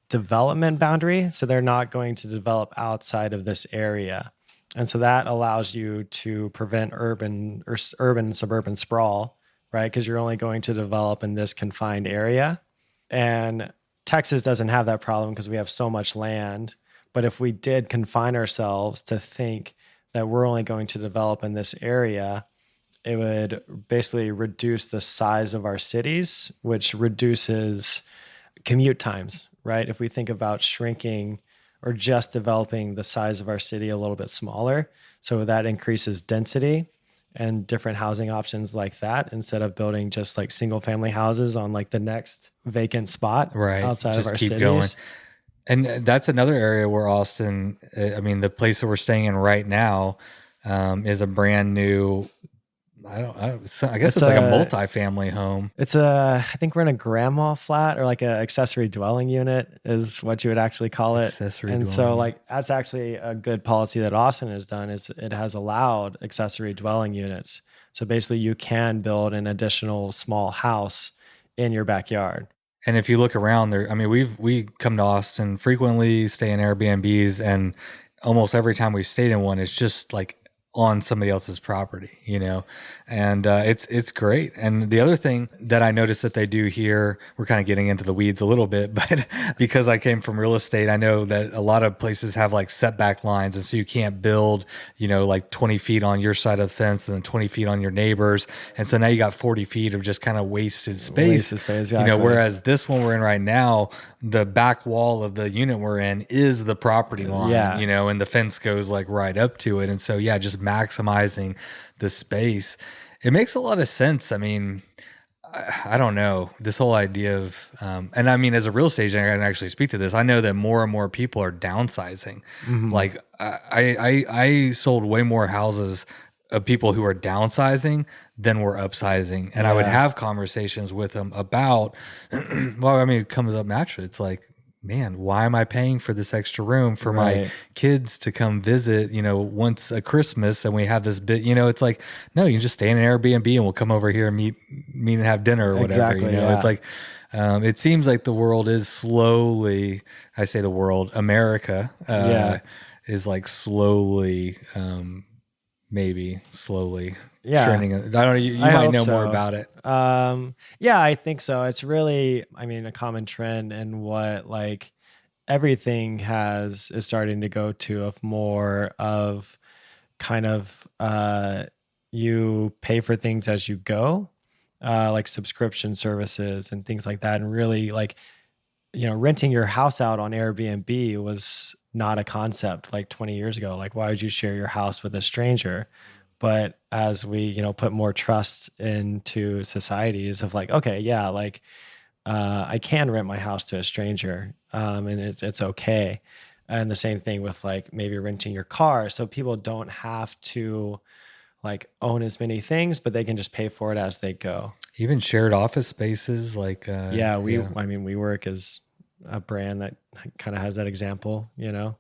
development boundary, so they're not going to develop outside of this area. And so that allows you to prevent urban suburban sprawl, right? Because you're only going to develop in this confined area. And Texas doesn't have that problem because we have so much land. But if we did confine ourselves to think that we're only going to develop in this area, it would basically reduce the size of our cities, which reduces commute times, right? If we think about shrinking or just developing the size of our city a little bit smaller. So that increases density and different housing options like that, instead of building just like single family houses on like the next vacant spot outside of our cities. Going. And that's another area where Austin, the place that we're staying in right now is a brand new, I guess it's like a multi-family home. I think we're in a grandma flat, or like an accessory dwelling unit is what you would actually call it. So like that's actually a good policy that Austin has done, is it has allowed accessory dwelling units. So basically you can build an additional small house in your backyard. And if you look around there, we come to Austin frequently, stay in Airbnbs, and almost every time we've stayed in one, it's just like on somebody else's property, and it's great. And the other thing that I noticed that they do here, we're kind of getting into the weeds a little bit, but because I came from real estate, I know that a lot of places have like setback lines, and so you can't build, like 20 feet on your side of the fence and then 20 feet on your neighbors, and so now you got 40 feet of just kind of wasted space. Exactly. Whereas this one we're in right now, the back wall of the unit we're in is the property line, and the fence goes like right up to it, and so just maximizing the space. It makes a lot of sense. I mean, I don't know, this whole idea of, and I mean, as a real estate agent, I can actually speak to this. I know that more and more people are downsizing. Like I sold way more houses of people who are downsizing than were upsizing. And I would have conversations with them about, well, I mean, it comes up naturally. It's like, man, why am I paying for this extra room for my kids to come visit, once a Christmas, and we have this bit, it's like, no, you can just stay in an Airbnb and we'll come over here and meet and have dinner or whatever. It's like, it seems like the world is slowly, I say the world, America, is like slowly, maybe slowly trending. I don't know. You might know more about it. I think so. It's really, a common trend, and what like everything is starting to go to of more of kind of you pay for things as you go, like subscription services and things like that. And really like, renting your house out on Airbnb was not a concept like 20 years ago. Like, why would you share your house with a stranger? But as we, put more trust into societies of like, okay, I can rent my house to a stranger, and it's okay. And the same thing with like maybe renting your car, so people don't have to like own as many things, but they can just pay for it as they go. Even shared office spaces, like WeWork is a brand that kind of has that example. You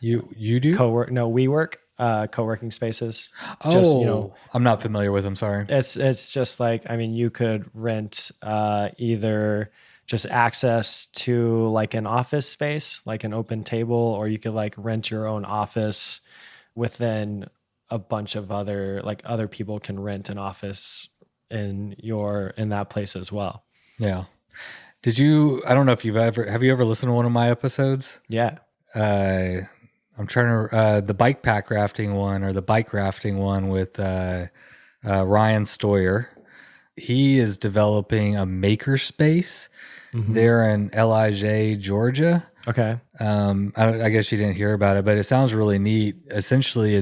do WeWork. Co-working spaces. I'm not familiar with them. Sorry. It's just like, you could rent either just access to like an office space, like an open table, or you could like rent your own office within a bunch of other people can rent an office in that place as well. Yeah. I don't know if have you ever listened to one of my episodes? Yeah. I'm trying to, the bike pack rafting one, or the bike rafting one with Ryan Stoyer. He is developing a maker space there in Lij, Georgia. Okay. I guess you didn't hear about it, but it sounds really neat. Essentially,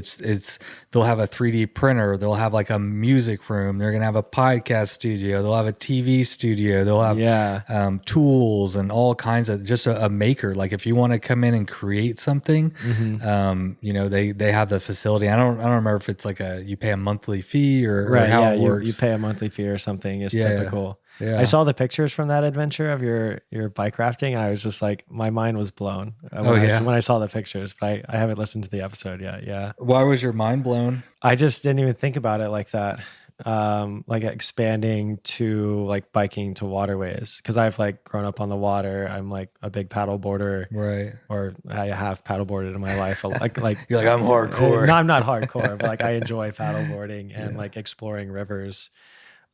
they'll have a 3D printer. They'll have like a music room. They're gonna have a podcast studio. They'll have a TV studio. They'll have tools and all kinds of just a maker. Like if you want to come in and create something, they have the facility. I don't remember if it's like you pay a monthly fee or how it works. You pay a monthly fee or something. It's typical. Yeah. I saw the pictures from that adventure of your bike rafting, and I was just like, my mind was blown when I saw the pictures, but I haven't listened to the episode yet. Yeah. Why was your mind blown? I just didn't even think about it like that. Like expanding to like biking to waterways, because I've like grown up on the water. I'm like a big paddle boarder, right? Or I have paddle boarded in my life. Like you're like, I'm hardcore. No, I'm not hardcore, but like I enjoy paddle boarding and like exploring rivers.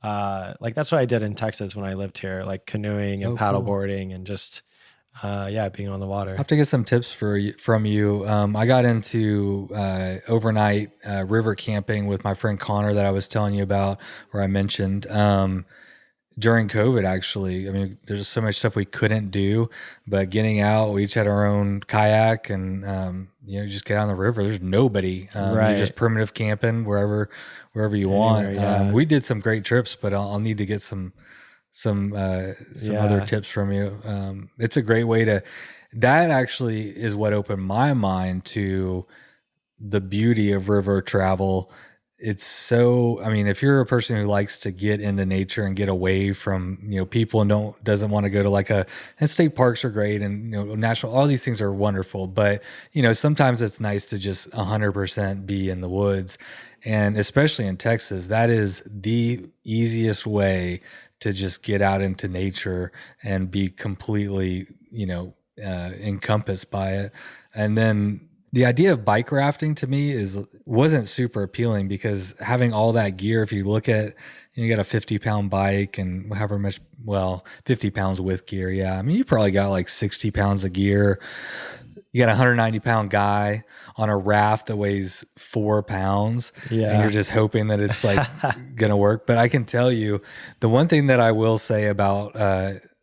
Like that's what I did in Texas when I lived here, like canoeing and paddle boarding and just being on the water. I have to get some tips from you. I got into overnight river camping with my friend Connor that I was telling you about, or I mentioned during COVID. Actually, there's so much stuff we couldn't do, but getting out, we each had our own kayak, and just get out on the river. There's nobody. You're just primitive camping wherever you want. We did some great trips, but I'll need to get some other tips from you. It's a great way that actually is what opened my mind to the beauty of river travel. It's so, if you're a person who likes to get into nature and get away from, people and doesn't want to go to and state parks are great and, national, all these things are wonderful, but, sometimes it's nice to just 100% be in the woods. And especially in Texas, that is the easiest way to just get out into nature and be completely, encompassed by it. And then The idea of bike rafting to me wasn't super appealing because having all that gear, if you look at, you got a 50-pound bike and however much, 50 pounds with gear. Yeah. I mean, you probably got like 60 pounds of gear. You got a 190-pound guy on a raft that weighs 4 pounds. Yeah. And you're just hoping that it's like going to work. But I can tell you the one thing that I will say about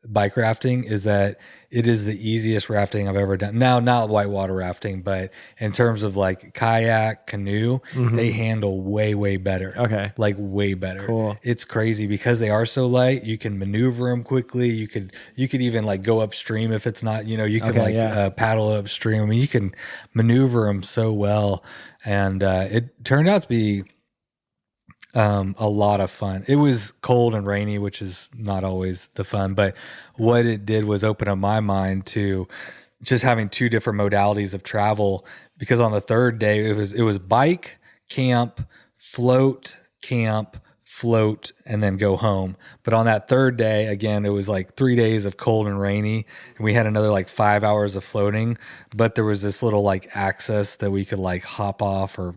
bike rafting is that it is the easiest rafting I've ever done. Now, not whitewater rafting, but in terms of like kayak, canoe, they handle way, way better. Okay. Like way better. Cool. It's crazy because they are so light. You can maneuver them quickly. You could even like go upstream if it's not, you can paddle it upstream. I mean, you can maneuver them so well. And it turned out to be a lot of fun. It was cold and rainy, which is not always the fun, but what it did was open up my mind to just having two different modalities of travel, because on the third day it was bike, camp, float, and then go home. But on that third day, again, it was like 3 days of cold and rainy, and we had another like 5 hours of floating, but there was this little like access that we could like hop off or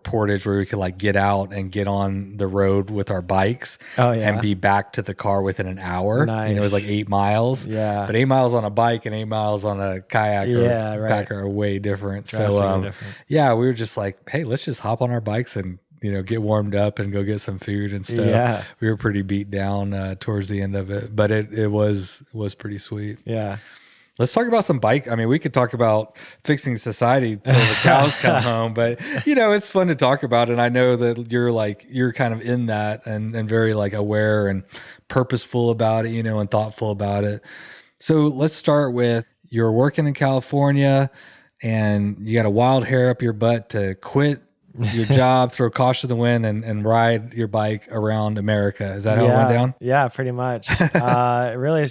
portage where we could like get out and get on the road with our bikes and be back to the car within an hour. Nice. It was like 8 miles. Yeah. But 8 miles on a bike and 8 miles on a kayak or backpacker are way different. Different. Yeah, we were just like, hey, let's just hop on our bikes and get warmed up and go get some food and stuff. Yeah. We were pretty beat down towards the end of it, but it was pretty sweet. Yeah. Let's talk about some bike. I mean, we could talk about fixing society till the cows come home, but it's fun to talk about. And I know that you're kind of in that and very like aware and purposeful about it, and thoughtful about it. So let's start with, you're working in California and you got a wild hair up your butt to quit your job, throw caution to the wind, and ride your bike around America. Is that how it went down? Yeah, pretty much. It really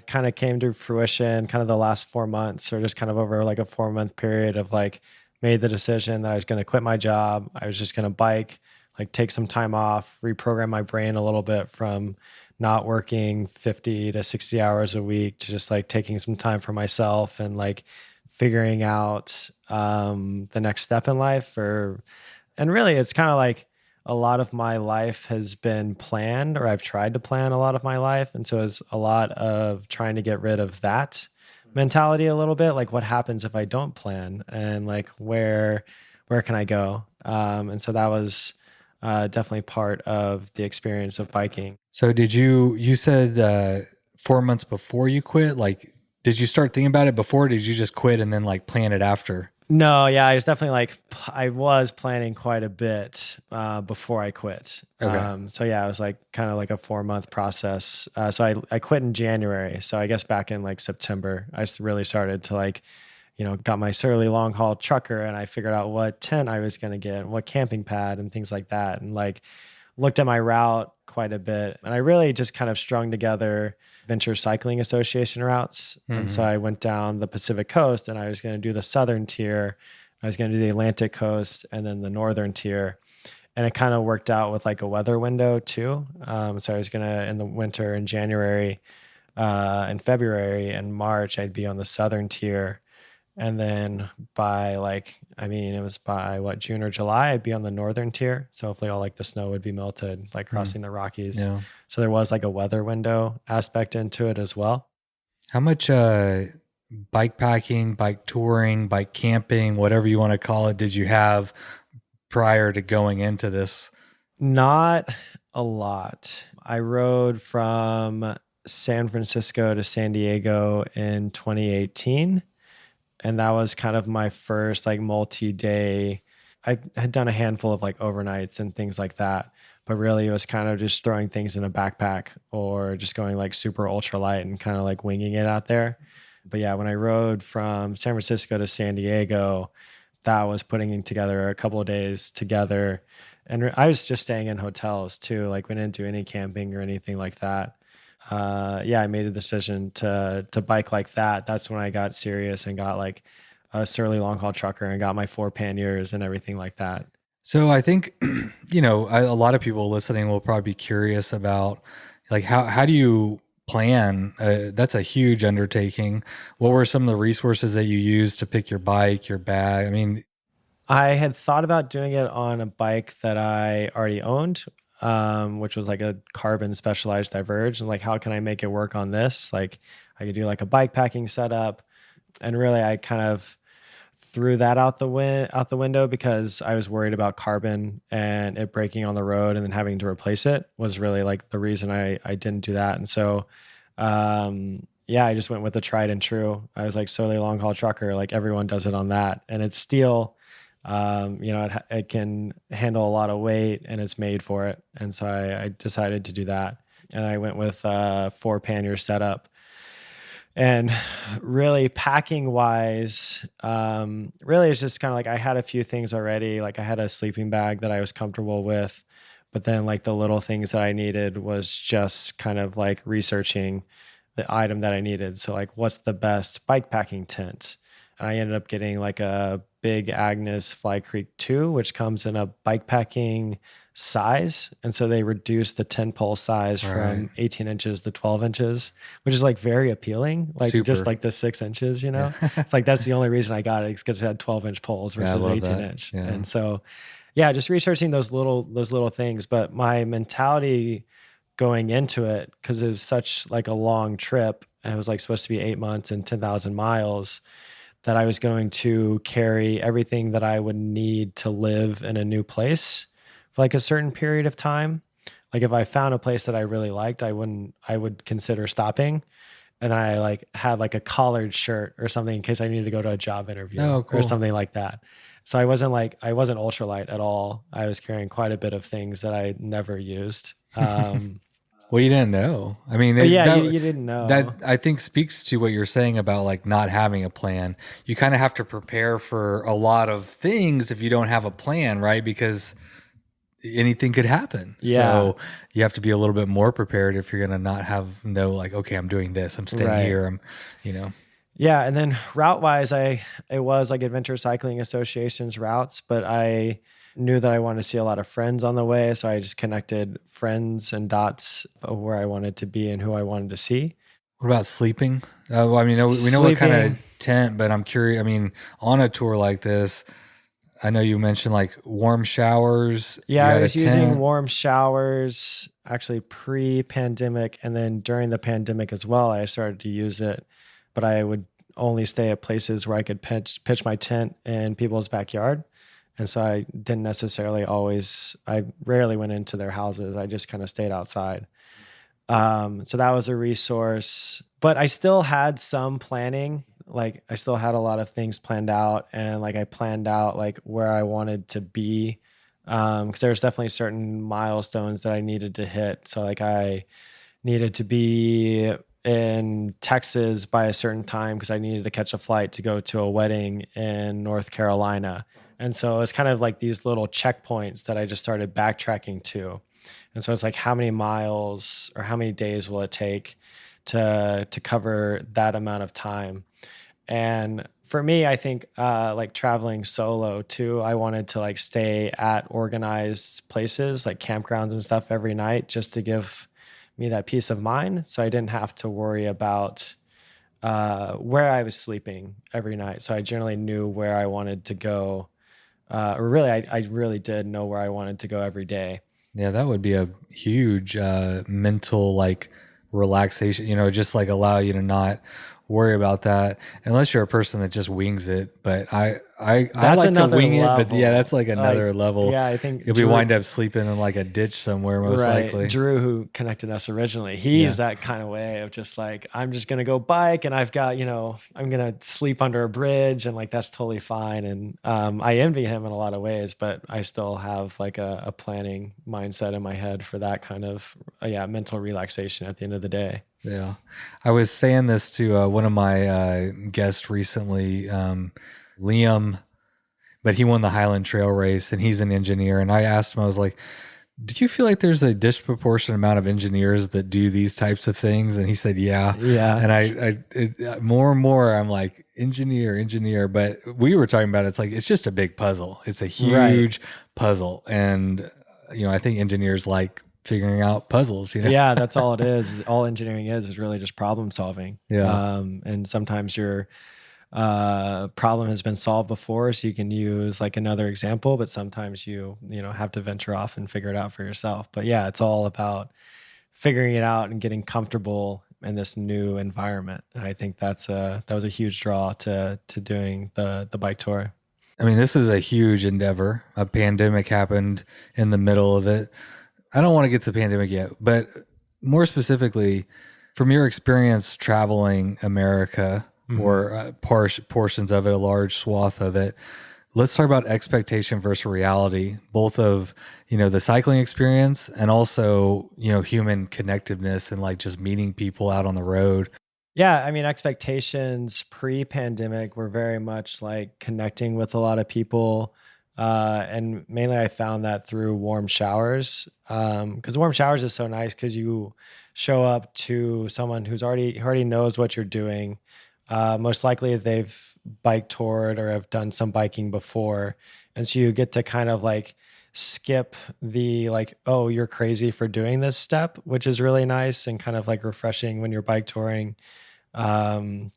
kind of came to fruition kind of the last 4 months, or just kind of over like a 4-month period of like made the decision that I was going to quit my job. I was just going to bike, like take some time off, reprogram my brain a little bit from not working 50 to 60 hours a week to just like taking some time for myself and like figuring out the next step in life. And really it's kind of like a lot of my life has been planned, or I've tried to plan a lot of my life. And so it's a lot of trying to get rid of that mentality a little bit. Like, what happens if I don't plan, and like, where can I go? And so that was definitely part of the experience of biking. So you said 4 months before you quit, like, did you start thinking about it before? Or did you just quit and then like plan it after? No, yeah, I was definitely I was planning quite a bit before I quit. Okay. So yeah, it was like kind of like a 4-month process. So I quit in January. So I guess back in like September, I really started to like, got my surly long haul trucker, and I figured out what tent I was going to get and what camping pad and things like that. And like looked at my route quite a bit, and I really just kind of strung together Venture Cycling Association routes. And so I went down the Pacific coast, and I was going to do the southern tier, I was going to do the Atlantic coast, and then the northern tier. And it kind of worked out with like a weather window too. So I was going to, in the winter, in January, in February and March, I'd be on the southern tier. And then by it was by June or July, I'd be on the northern tier. So hopefully all like the snow would be melted, like crossing the Rockies. Yeah. So there was like a weather window aspect into it as well. How much bike packing, bike touring, bike camping, whatever you want to call it, did you have prior to going into this? Not a lot. I rode from San Francisco to San Diego in 2018. And that was kind of my first like multi-day. I had done a handful of like overnights and things like that, but really it was kind of just throwing things in a backpack or just going like super ultralight and kind of like winging it out there. But yeah, when I rode from San Francisco to San Diego, that was putting together a couple of days together. And I was just staying in hotels too. Like we didn't do any camping or anything like that. I made a decision to bike like that. That's when I got serious and got like a surly long haul trucker and got my 4 panniers and everything like that. So I think, a lot of people listening will probably be curious about like, how do you plan. That's a huge undertaking. What were some of the resources that you used to pick your bike, your bag? I mean, I had thought about doing it on a bike that I already owned, which was like a carbon specialized Diverge. And like, how can I make it work on this? Like I could do like a bike packing setup. And really I kind of threw that out the window because I was worried about carbon and it breaking on the road and then having to replace it was really like the reason I didn't do that. And so, I just went with the tried and true. I was like solely long haul trucker, like everyone does it on that. And it's steel, it can handle a lot of weight and it's made for it. And so I decided to do that. And I went with a 4 pannier setup. And really packing wise, really it's just kind of like I had a few things already. Like I had a sleeping bag that I was comfortable with, but then like the little things that I needed was just kind of like researching the item that I needed. So like, what's the best bike packing tent? And I ended up getting like a big Agnes Fly Creek 2, which comes in a bike packing size. And so they reduced the 10 pole size from 18 inches to 12 inches, which is like very appealing. Like just like the 6 inches, it's like, that's the only reason I got it is because it had 12-inch poles versus 18-inch. Yeah. And so, just researching those little things. But my mentality going into it, because it was such like a long trip, and it was like supposed to be 8 months and 10,000 miles, that I was going to carry everything that I would need to live in a new place for like a certain period of time. Like if I found a place that I really liked, I would consider stopping. And then I like had like a collared shirt or something in case I needed to go to a job interview or something like that. So I wasn't ultralight at all. I was carrying quite a bit of things that I never used. Well, you didn't know. I mean, you didn't know. That I think speaks to what you're saying about like not having a plan. You kind of have to prepare for a lot of things if you don't have a plan, right? Because anything could happen. Yeah. So you have to be a little bit more prepared if you're going to know like, okay, I'm doing this, I'm staying here, Yeah. And then route wise, it was like Adventure Cycling Association's routes, but I knew that I wanted to see a lot of friends on the way. So I just connected friends and dots of where I wanted to be and who I wanted to see. What about sleeping? We know what kind of tent, but I'm curious. I mean, on a tour like this, I know you mentioned like warm showers. Yeah, I was using warm showers actually pre-pandemic. And then during the pandemic as well, I started to use it, but I would only stay at places where I could pitch my tent in people's backyard. And so I didn't necessarily I rarely went into their houses. I just kind of stayed outside. So that was a resource, but I still had some planning. Like I still had a lot of things planned out, and like I planned out like where I wanted to be. Cause there's definitely certain milestones that I needed to hit. So like I needed to be in Texas by a certain time because I needed to catch a flight to go to a wedding in North Carolina. And so it's kind of like these little checkpoints that I just started backtracking to. And so it's like, how many miles or how many days will it take to cover that amount of time? And for me, I think like traveling solo too, I wanted to like stay at organized places like campgrounds and stuff every night just to give me that peace of mind. So I didn't have to worry about where I was sleeping every night. So I generally knew where I wanted to go. I really did know where I wanted to go every day. Yeah, that would be a huge mental like relaxation, just like allow you to not worry about that unless you're a person that just wings it. But I like to wing level. It, but yeah, that's like another level. Yeah, I think you'll wind up sleeping in like a ditch somewhere most likely. Drew, who connected us originally, he's that kind of way of just like, I'm just gonna go bike and I've got, I'm gonna sleep under a bridge and like that's totally fine. And I envy him in a lot of ways, but I still have like a planning mindset in my head for that kind of mental relaxation at the end of the day. Yeah. I was saying this to one of my guests recently, Liam, but he won the Highland Trail race and he's an engineer. And I asked him, I was like, do you feel like there's a disproportionate amount of engineers that do these types of things? And he said, yeah. And I more and more, I'm like, engineer. But we were talking about, it's like, it's just a big puzzle. It's a huge puzzle. And, I think engineers like figuring out puzzles, Yeah, that's all it is. All engineering is really just problem solving. Yeah. And sometimes your problem has been solved before, so you can use like another example, but sometimes you have to venture off and figure it out for yourself. But yeah, it's all about figuring it out and getting comfortable in this new environment. And I think that was a huge draw to doing the bike tour. I mean, this was a huge endeavor. A pandemic happened in the middle of it. I don't want to get to the pandemic yet, but more specifically, from your experience traveling America, or portions of it, a large swath of it, let's talk about expectation versus reality, both of, the cycling experience and also, human connectiveness and like just meeting people out on the road. Yeah, I mean, expectations pre-pandemic were very much like connecting with a lot of people. And mainly I found that through warm showers, because warm showers is so nice because you show up to someone who already knows what you're doing. Most likely they've bike toured or have done some biking before. And so you get to kind of like skip the like, oh, you're crazy for doing this step, which is really nice and kind of like refreshing when you're bike touring.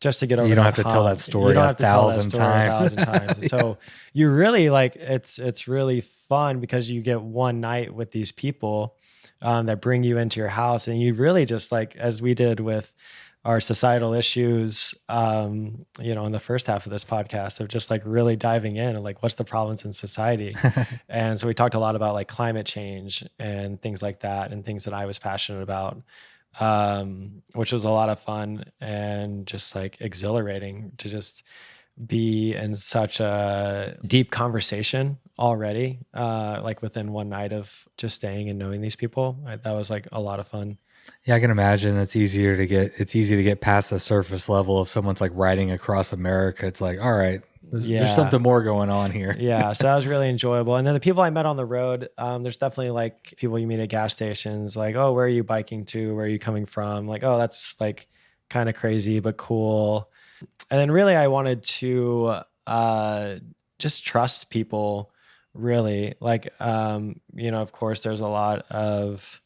Just to get over. You don't have to tell that story a thousand times. So you really like, it's really fun because you get one night with these people that bring you into your house, and you really just like, as we did with our societal issues, in the first half of this podcast, of just like really diving in and like, what's the problems in society? And so we talked a lot about like climate change and things like that, and things that I was passionate about, which was a lot of fun and just like exhilarating to just be in such a deep conversation already, like within one night of just staying and knowing these people. That was like a lot of fun. Yeah, I can imagine it's easy to get past the surface level. If someone's like riding across America, it's like, all right, there's something more going on here. Yeah, so that was really enjoyable. And then the people I met on the road, there's definitely like people you meet at gas stations, like, oh, where are you biking to? Where are you coming from? Like, oh, that's like kind of crazy, but cool. And then really I wanted to just trust people, really. Like, of course, there's a lot of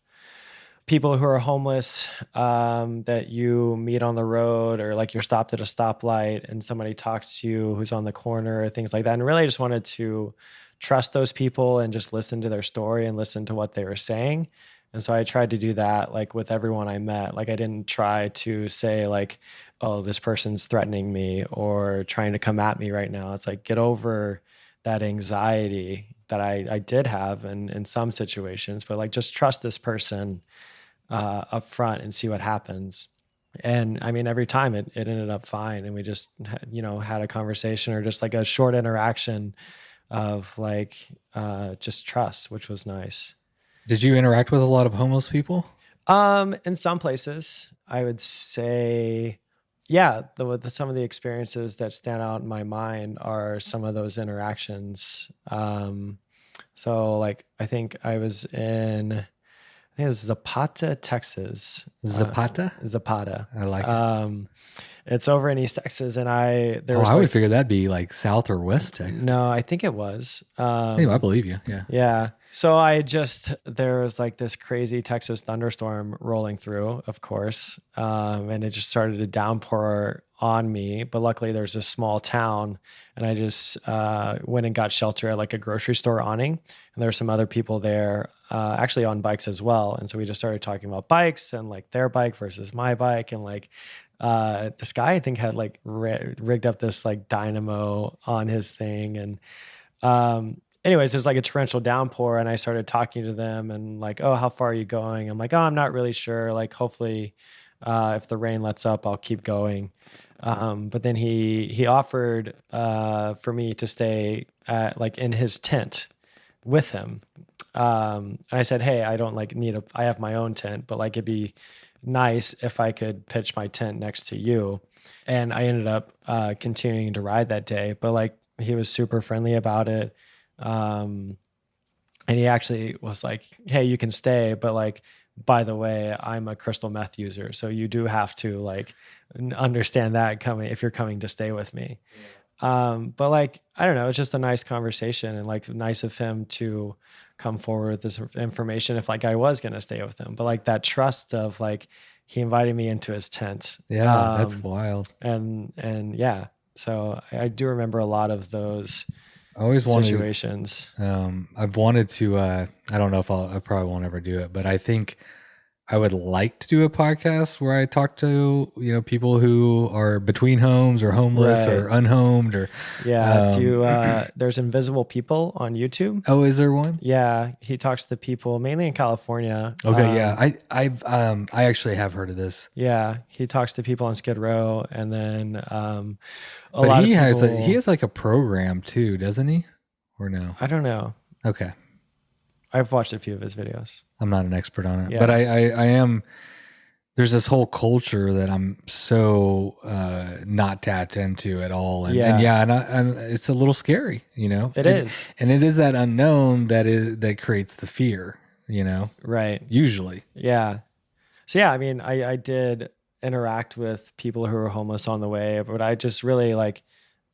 people who are homeless that you meet on the road, or like you're stopped at a stoplight and somebody talks to you who's on the corner, or things like that. And really I just wanted to trust those people and just listen to their story and listen to what they were saying. And so I tried to do that like with everyone I met. Like I didn't try to say like, oh, this person's threatening me or trying to come at me right now. It's like, get over that anxiety that I did have in some situations, but like just trust this person up front and see what happens. And I mean, every time it ended up fine. And we just, had a conversation, or just like a short interaction of like, just trust, which was nice. Did you interact with a lot of homeless people? In some places, I would say, yeah, some of the experiences that stand out in my mind are some of those interactions. So like, I think I was in, it was Zapata, Texas. Zapata? I like it. It's over in East Texas, and I would figure that'd be like South or West Texas. No, I think it was. Anyway, I believe you. Yeah. Yeah. So there was like this crazy Texas thunderstorm rolling through, of course. And it just started to downpour on me, but luckily there's a small town, and I just went and got shelter at like a grocery store awning, and there were some other people there actually on bikes as well. And so we just started talking about bikes and like their bike versus my bike, and like this guy I think had like rigged up this like dynamo on his thing. And anyways, there's like a torrential downpour, and I started talking to them and like, oh, how far are you going? I'm like, oh, I'm not really sure. Like, hopefully if the rain lets up, I'll keep going. But then he offered for me to stay like in his tent with him. And I said, hey, I don't like I have my own tent, but like it'd be nice if I could pitch my tent next to you. And I ended up continuing to ride that day, but like he was super friendly about it. And he actually was like, hey, you can stay, but like, by the way, I'm a crystal meth user, so you do have to like understand that if you're coming to stay with me. But like, I don't know, it's just a nice conversation and like nice of him to come forward with this information if like I was going to stay with him. But like that trust of like, he invited me into his tent. Yeah, that's wild. And yeah, so I do remember a lot of those situations. I've wanted to, I don't know if I probably won't ever do it, but I think I would like to do a podcast where I talk to, people who are between homes or homeless or unhomed or. Yeah. There's Invisible People on YouTube. Oh, is there one? Yeah. He talks to people mainly in California. Okay. Yeah. I actually have heard of this. Yeah. He talks to people on Skid Row, and then, he has like a program too, doesn't he? Or no? I don't know. Okay. I've watched a few of his videos. I'm not an expert on it, but I am. There's this whole culture that I'm so not tapped into at all, and it's a little scary, It is, and it is that unknown that creates the fear, Right. Usually, yeah. So yeah, I mean, I did interact with people who were homeless on the way, but I just really like.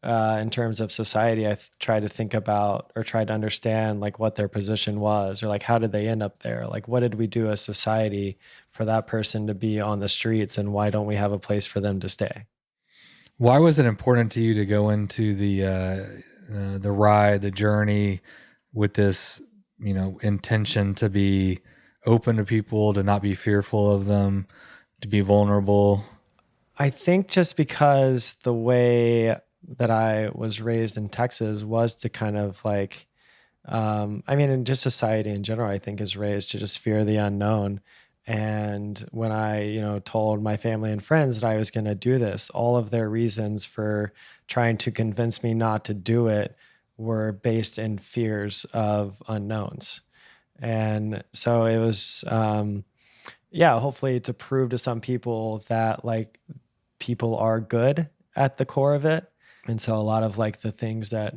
In terms of society, I try to think about or try to understand like what their position was, or like how did they end up there? Like what did we do as society for that person to be on the streets, and why don't we have a place for them to stay? Why was it important to you to go into the ride, the journey with this, intention to be open to people, to not be fearful of them, to be vulnerable? I think just because the way that I was raised in Texas was to kind of like, and just society in general, I think is raised to just fear the unknown. And when I, told my family and friends that I was going to do this, all of their reasons for trying to convince me not to do it were based in fears of unknowns. And so it was, hopefully to prove to some people that like people are good at the core of it. And so a lot of like the things that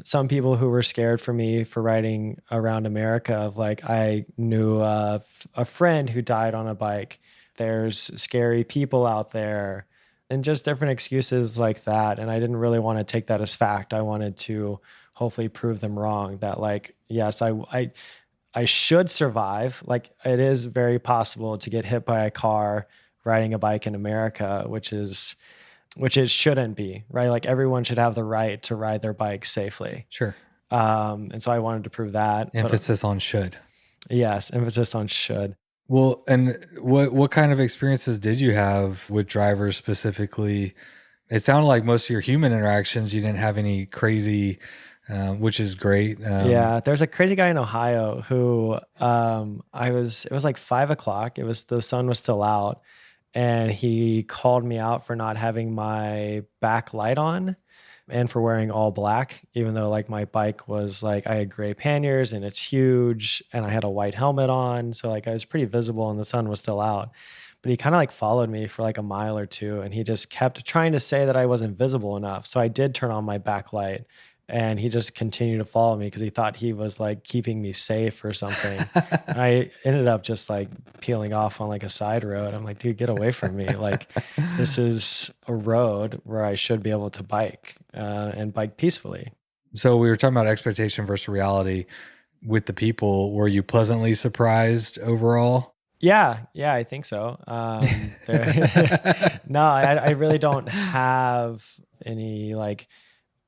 some people who were scared for me for riding around America, of like, I knew a friend who died on a bike. There's scary people out there, and just different excuses like that. And I didn't really want to take that as fact. I wanted to hopefully prove them wrong, that like, yes, I should survive. Like it is very possible to get hit by a car riding a bike in America, which it shouldn't be, right? Like everyone should have the right to ride their bike safely. Sure. And so I wanted to prove that. Emphasis on should. Yes, emphasis on should. Well, and what kind of experiences did you have with drivers specifically? It sounded like most of your human interactions, you didn't have any crazy, which is great. There's a crazy guy in Ohio who it was like 5 o'clock. The sun was still out. And he called me out for not having my back light on and for wearing all black, even though like my bike was like, I had gray panniers and it's huge and I had a white helmet on. So like I was pretty visible and the sun was still out. But he kind of like followed me for like a mile or two, and he just kept trying to say that I wasn't visible enough. So I did turn on my backlight, and he just continued to follow me because he thought he was like keeping me safe or something. And I ended up just like peeling off on like a side road. I'm like, dude, get away from me. Like this is a road where I should be able to bike and bike peacefully. So we were talking about expectation versus reality with the people. Were you pleasantly surprised overall? Yeah, I think so. No, I really don't have any like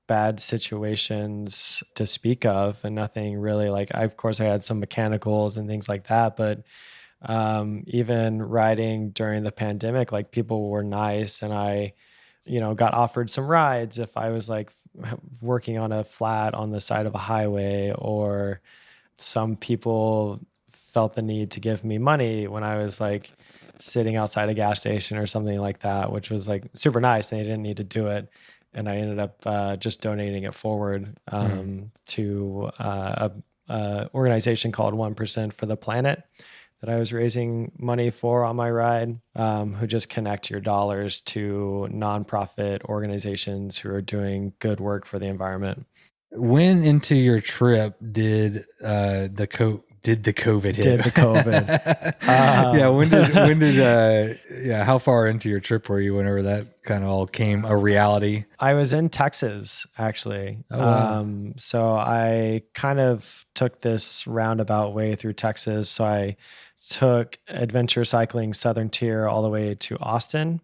bad situations to speak of, and nothing really like, of course I had some mechanicals and things like that, but even riding during the pandemic, like people were nice, and I, got offered some rides if I was like working on a flat on the side of a highway, or some people felt the need to give me money when I was like sitting outside a gas station or something like that, which was like super nice. They didn't need to do it. And I ended up just donating it forward to a organization called 1% for the Planet that I was raising money for on my ride, who just connect your dollars to nonprofit organizations who are doing good work for the environment. When into your trip did the did the COVID hit? Did the COVID? How far into your trip were you whenever that kind of all came a reality? I was in Texas, actually. Oh, wow. So I kind of took this roundabout way through Texas. So I took adventure cycling Southern Tier all the way to Austin.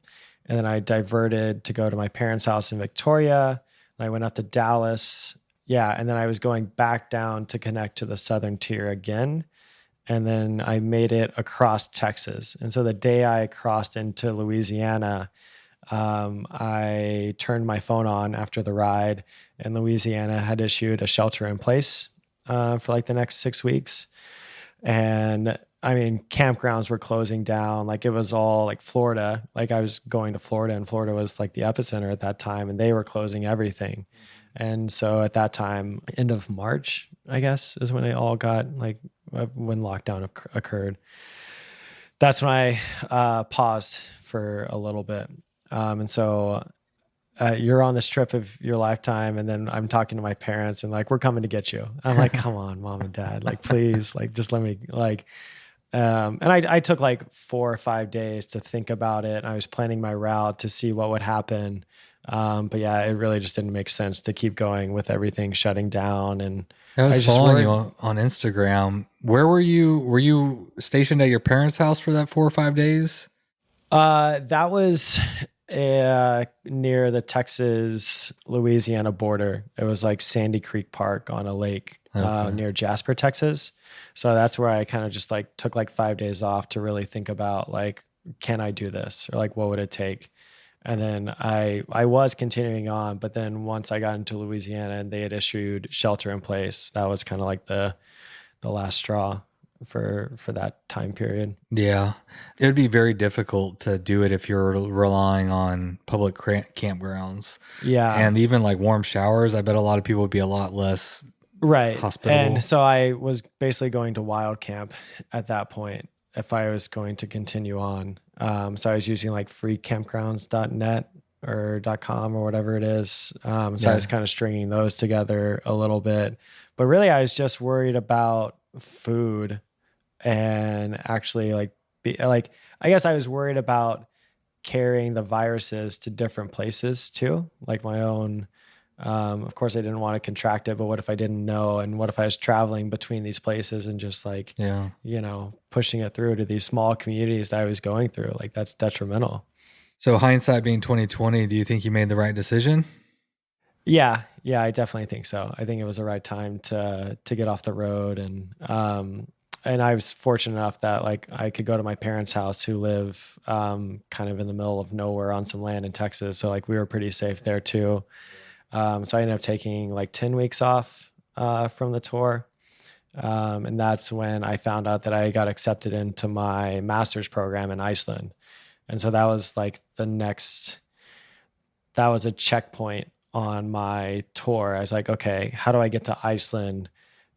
And then I diverted to go to my parents' house in Victoria. And I went up to Dallas. Yeah. And then I was going back down to connect to the Southern Tier again. And then I made it across Texas. And so the day I crossed into Louisiana, I turned my phone on after the ride, and Louisiana had issued a shelter in place for like the next 6 weeks. And I mean, campgrounds were closing down. Like it was all like Florida. Like I was going to Florida, and Florida was like the epicenter at that time, and they were closing everything. And so at that time, end of March, I guess, is when it all got like when lockdown occurred. That's when I paused for a little bit. And so you're on this trip of your lifetime, and then I'm talking to my parents and like, we're coming to get you. I'm like, come on, mom and dad, like, please, like, just let me like, and I took like 4 or 5 days to think about it. I was planning my route to see what would happen. But yeah, it really just didn't make sense to keep going with everything shutting down. And I was following you on Instagram. Where were you? Were you stationed at your parents' house for that 4 or 5 days? That was near the Texas-Louisiana border. It was like Sandy Creek Park on a lake near Jasper, Texas. So that's where I kind of just like took like 5 days off to really think about like, can I do this? Or like, what would it take? And then I was continuing on, but then once I got into Louisiana and they had issued shelter in place, that was kind of like the last straw for that time period. Yeah. It would be very difficult to do it if you're relying on public campgrounds. Yeah. And even like warm showers, I bet a lot of people would be a lot less hospitable. And so I was basically going to wild camp at that point if I was going to continue on. So I was using like freecampgrounds.net or .com or whatever it is. I was kind of stringing those together a little bit, but really I was just worried about food and actually I guess I was worried about carrying the viruses to different places too, like my own. Of course I didn't want to contract it, but what if I didn't know? And what if I was traveling between these places and just like, pushing it through to these small communities that I was going through? Like that's detrimental. So hindsight being 2020, do you think you made the right decision? Yeah, I definitely think so. I think it was the right time to get off the road. And I was fortunate enough that like I could go to my parents' house who live kind of in the middle of nowhere on some land in Texas. So like we were pretty safe there too. So I ended up taking like 10 weeks off from the tour. And that's when I found out that I got accepted into my master's program in Iceland. And so that was like that was a checkpoint on my tour. I was like, okay, how do I get to Iceland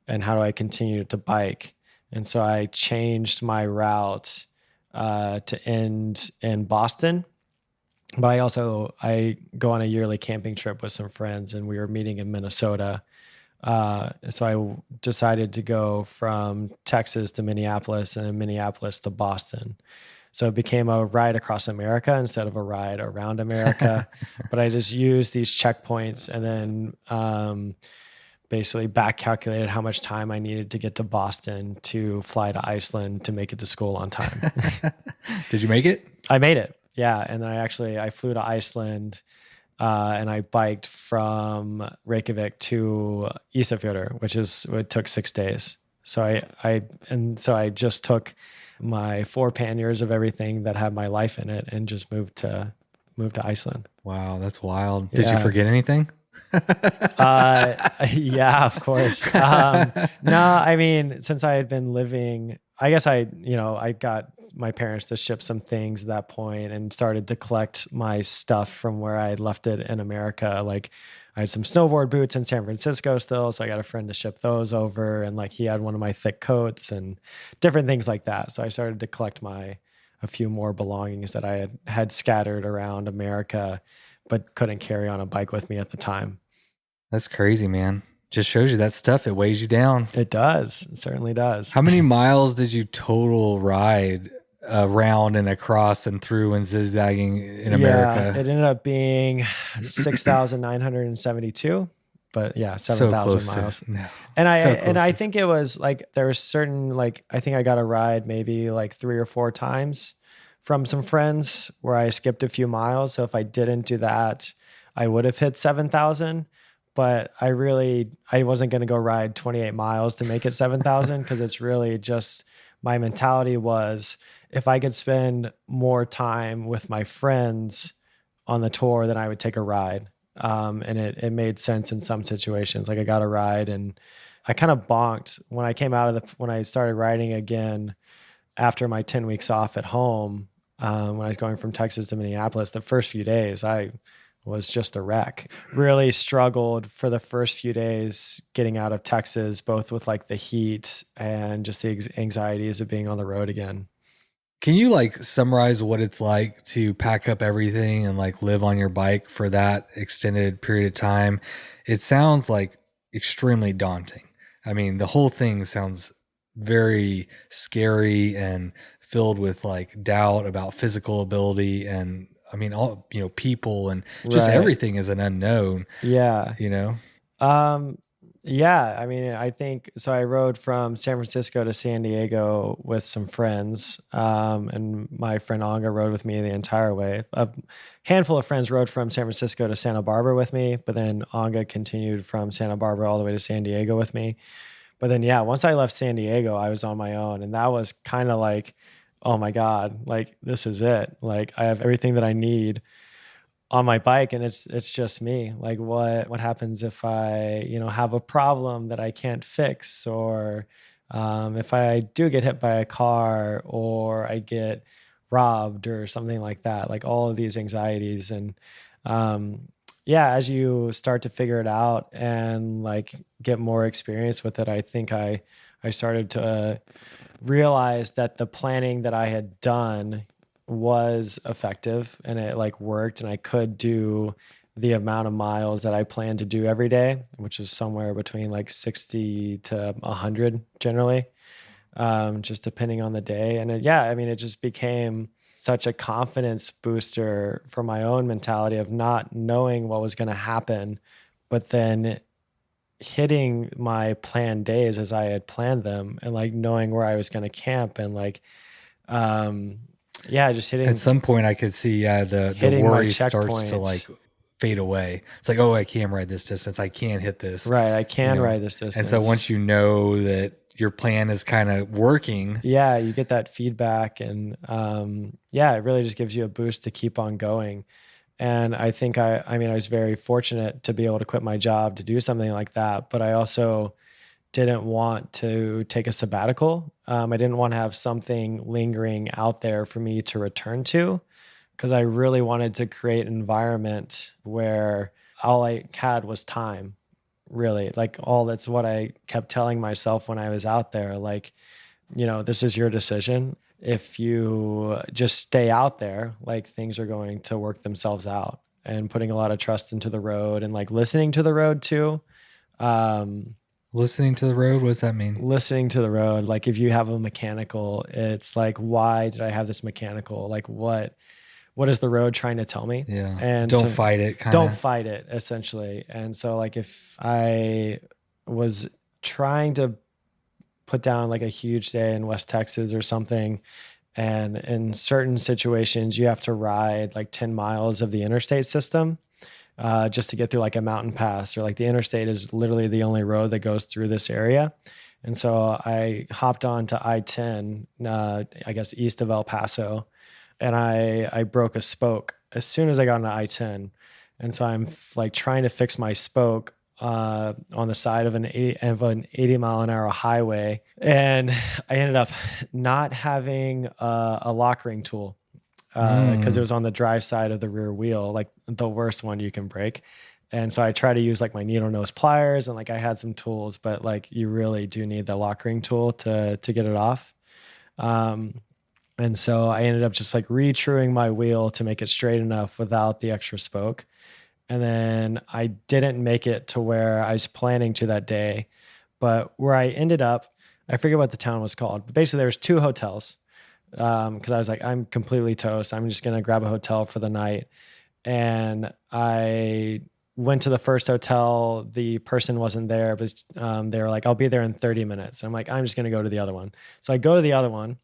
and how do I continue to bike? And so I changed my route to end in Boston. But I go on a yearly camping trip with some friends, and we were meeting in Minnesota. So I decided to go from Texas to Minneapolis and then Minneapolis to Boston. So it became a ride across America instead of a ride around America. But I just used these checkpoints and then basically back calculated how much time I needed to get to Boston to fly to Iceland to make it to school on time. Did you make it? I made it. Yeah. And then I flew to Iceland and I biked from Reykjavik to Isafjordur, it took 6 days. So I just took my 4 panniers of everything that had my life in it and just moved to Iceland. Wow. That's wild. Did you forget anything? Yeah, of course. No, I mean, since I had been living, I guess I got my parents to ship some things at that point and started to collect my stuff from where I had left it in America. Like I had some snowboard boots in San Francisco still. So I got a friend to ship those over, and like he had one of my thick coats and different things like that. So I started to collect a few more belongings that I had scattered around America, but couldn't carry on a bike with me at the time. That's crazy, man. Just shows you that stuff. It weighs you down. It does. It certainly does. How many miles did you total ride around and across and through and zigzagging in America? It ended up being 6,972. But yeah, 7,000 miles. I think it was like there was certain, like, I think I got a ride maybe like 3 or 4 times from some friends where I skipped a few miles. So if I didn't do that, I would have hit 7,000. But I wasn't going to go ride 28 miles to make it 7,000, because it's really just, my mentality was, if I could spend more time with my friends on the tour, then I would take a ride. And it made sense in some situations. Like I got a ride and I kind of bonked when I came out of when I started riding again after my 10 weeks off at home, when I was going from Texas to Minneapolis. The first few days, I was just a wreck. Really struggled for the first few days getting out of Texas, both with like the heat and just the anxieties of being on the road again. Can you like summarize what it's like to pack up everything and like live on your bike for that extended period of time? It sounds like extremely daunting. I mean, the whole thing sounds very scary and filled with like doubt about physical ability, and I mean, all, people, and just everything is an unknown. Yeah. Yeah. I mean, I think, so I rode from San Francisco to San Diego with some friends. And my friend Anga rode with me the entire way. A handful of friends rode from San Francisco to Santa Barbara with me, but then Anga continued from Santa Barbara all the way to San Diego with me. But then, once I left San Diego, I was on my own, and that was kind of like, oh my God, like this is it. Like I have everything that I need on my bike, and it's just me. Like what happens if I, have a problem that I can't fix, or if I do get hit by a car, or I get robbed or something like that, like all of these anxieties. And as you start to figure it out and like get more experience with it, I think I started to realize that the planning that I had done was effective, and it like worked, and I could do the amount of miles that I planned to do every day, which is somewhere between like 60 to 100 generally, just depending on the day. And it just became such a confidence booster for my own mentality of not knowing what was going to happen, but then hitting my planned days as I had planned them, and like knowing where I was going to camp, and like, just hitting. At some point I could see, the worry starts to like fade away. It's like, oh, I can ride this distance. I can hit this. Right. I can ride this distance. And so once you know that your plan is kind of working. Yeah. You get that feedback, and it really just gives you a boost to keep on going. And I think I was very fortunate to be able to quit my job to do something like that. But I also didn't want to take a sabbatical. I didn't want to have something lingering out there for me to return to, because I really wanted to create an environment where all I had was time, really. Like that's what I kept telling myself when I was out there. Like, this is your decision. If you just stay out there, like things are going to work themselves out, and putting a lot of trust into the road, and like listening to the road too. Listening to the road, what does that mean? Listening to the road. Like if you have a mechanical, it's like, why did I have this mechanical? Like what is the road trying to tell me? Yeah. And don't fight it. Don't fight it, essentially. And so like if I was trying to put down like a huge day in West Texas or something, and in certain situations you have to ride like 10 miles of the interstate system just to get through like a mountain pass, or like the interstate is literally the only road that goes through this area. And so I hopped on to I-10, I guess east of El Paso, and I broke a spoke as soon as I got on I-10. And so I'm like trying to fix my spoke on the side of an 80 mile an hour highway. And I ended up not having a lock ring tool because it was on the drive side of the rear wheel, like the worst one you can break. And so I try to use like my needle nose pliers, and like I had some tools, but like you really do need the lock ring tool to get it off. And so I ended up just like re-truing my wheel to make it straight enough without the extra spoke. And then I didn't make it to where I was planning to that day. But where I ended up, I forget what the town was called. But basically, there was 2 hotels because I was like, I'm completely toast. I'm just going to grab a hotel for the night. And I went to the first hotel. The person wasn't there, but they were like, I'll be there in 30 minutes. I'm like, I'm just going to go to the other one. So I go to the other one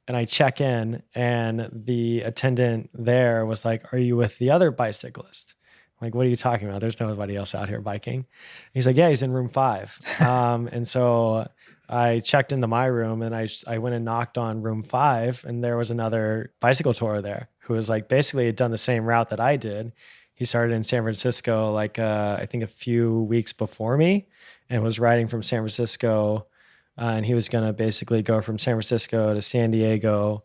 and I check in, and the attendant there was like, are you with the other bicyclist? I'm like, what are you talking about? There's nobody else out here biking. He's like, yeah, he's in room 5. And so I checked into my room, and I went and knocked on room 5, and there was another bicycle tourer there who was like basically had done the same route that I did. He started in San Francisco, like I think a few weeks before me, and was riding from San Francisco. And he was going to basically go from San Francisco to San Diego,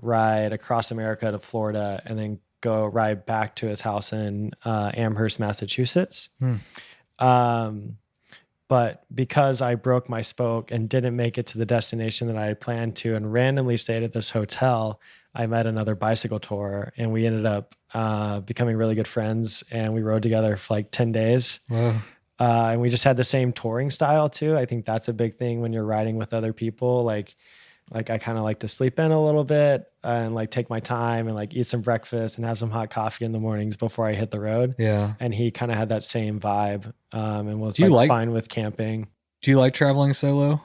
ride across America to Florida, and then go ride back to his house in Amherst, Massachusetts. But because I broke my spoke and didn't make it to the destination that I had planned to, and randomly stayed at this hotel, I met another bicycle tourer, and we ended up becoming really good friends, and we rode together for like 10 days. Wow. And we just had the same touring style too. I think that's a big thing when you're riding with other people. Like I kind of like to sleep in a little bit and like take my time and like eat some breakfast and have some hot coffee in the mornings before I hit the road. Yeah. And he kind of had that same vibe and was like fine with camping. Do you like traveling solo?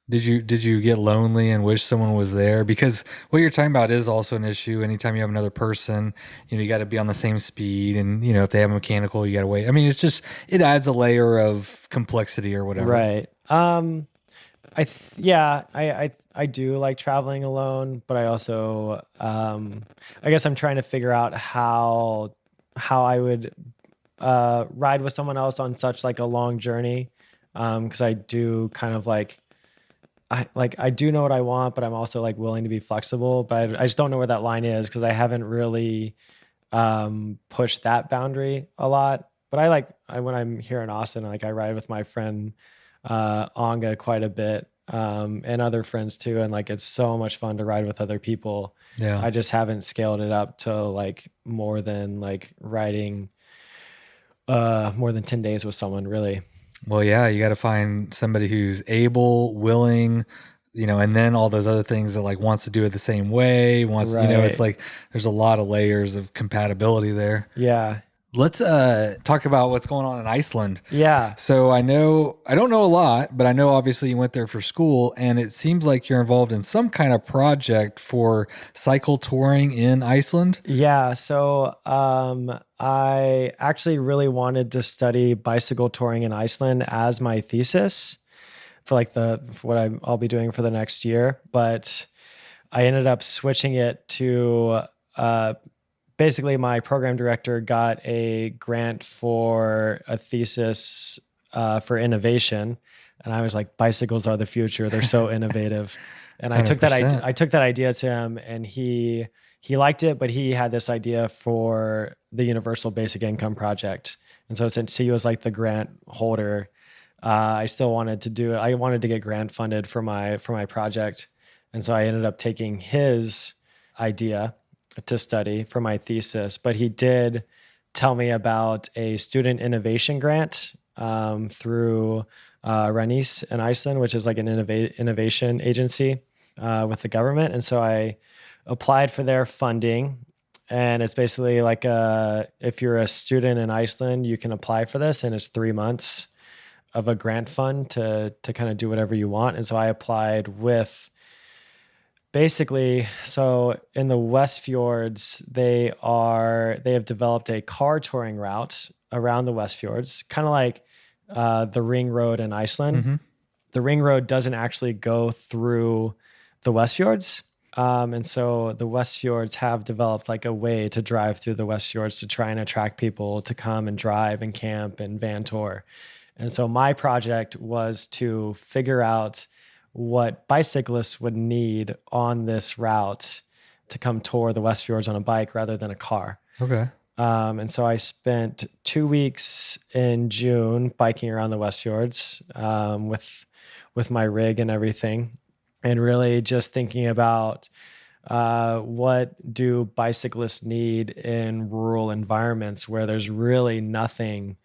Did you get lonely and wish someone was there? Because what you're talking about is also an issue. Anytime you have another person, you got to be on the same speed, and if they have a mechanical, you got to wait. I mean, it's just, it adds a layer of complexity or whatever. Right. I do like traveling alone, but I also I guess I'm trying to figure out how I would ride with someone else on such like a long journey, because I do kind of I do know what I want, but I'm also like willing to be flexible. But I just don't know where that line is because I haven't really pushed that boundary a lot. But when I'm here in Austin, like I ride with my friend Anga quite a bit, and other friends too. And like it's so much fun to ride with other people. Yeah. I just haven't scaled it up to like more than like riding more than 10 days with someone really. Well, yeah, you got to find somebody who's able, willing, and then all those other things that like wants to do it the same way, it's like there's a lot of layers of compatibility there. Yeah. Let's talk about what's going on in Iceland. Yeah. So I don't know a lot, but I know obviously you went there for school, and it seems like you're involved in some kind of project for cycle touring in Iceland. Yeah. So I actually really wanted to study bicycle touring in Iceland as my thesis for like what I'll be doing for the next year. But I ended up switching it to basically my program director got a grant for a thesis for innovation. And I was like, bicycles are the future. They're so innovative. And I took that idea to him, and he liked it, but he had this idea for the Universal Basic Income Project. And so since he was like the grant holder, I still wanted to do it. I wanted to get grant funded for my project. And so I ended up taking his idea to study for my thesis, but he did tell me about a student innovation grant through Ranice in Iceland, which is like an innovation agency with the government. And so I applied for their funding, and it's basically like if you're a student in Iceland, you can apply for this, and it's 3 months of a grant fund to kind of do whatever you want. And so I applied with basically, so in the West Fjords, they have developed a car touring route around the West Fjords, kind of like the Ring Road in Iceland. Mm-hmm. The Ring Road doesn't actually go through the West Fjords. And so the West Fjords have developed like a way to drive through the West Fjords to try and attract people to come and drive and camp and van tour. And so my project was to figure out what bicyclists would need on this route to come tour the West Fjords on a bike rather than a car. Okay. And so I spent 2 weeks in June biking around the West Fjords with my rig and everything, and really just thinking about what do bicyclists need in rural environments where there's really nothing.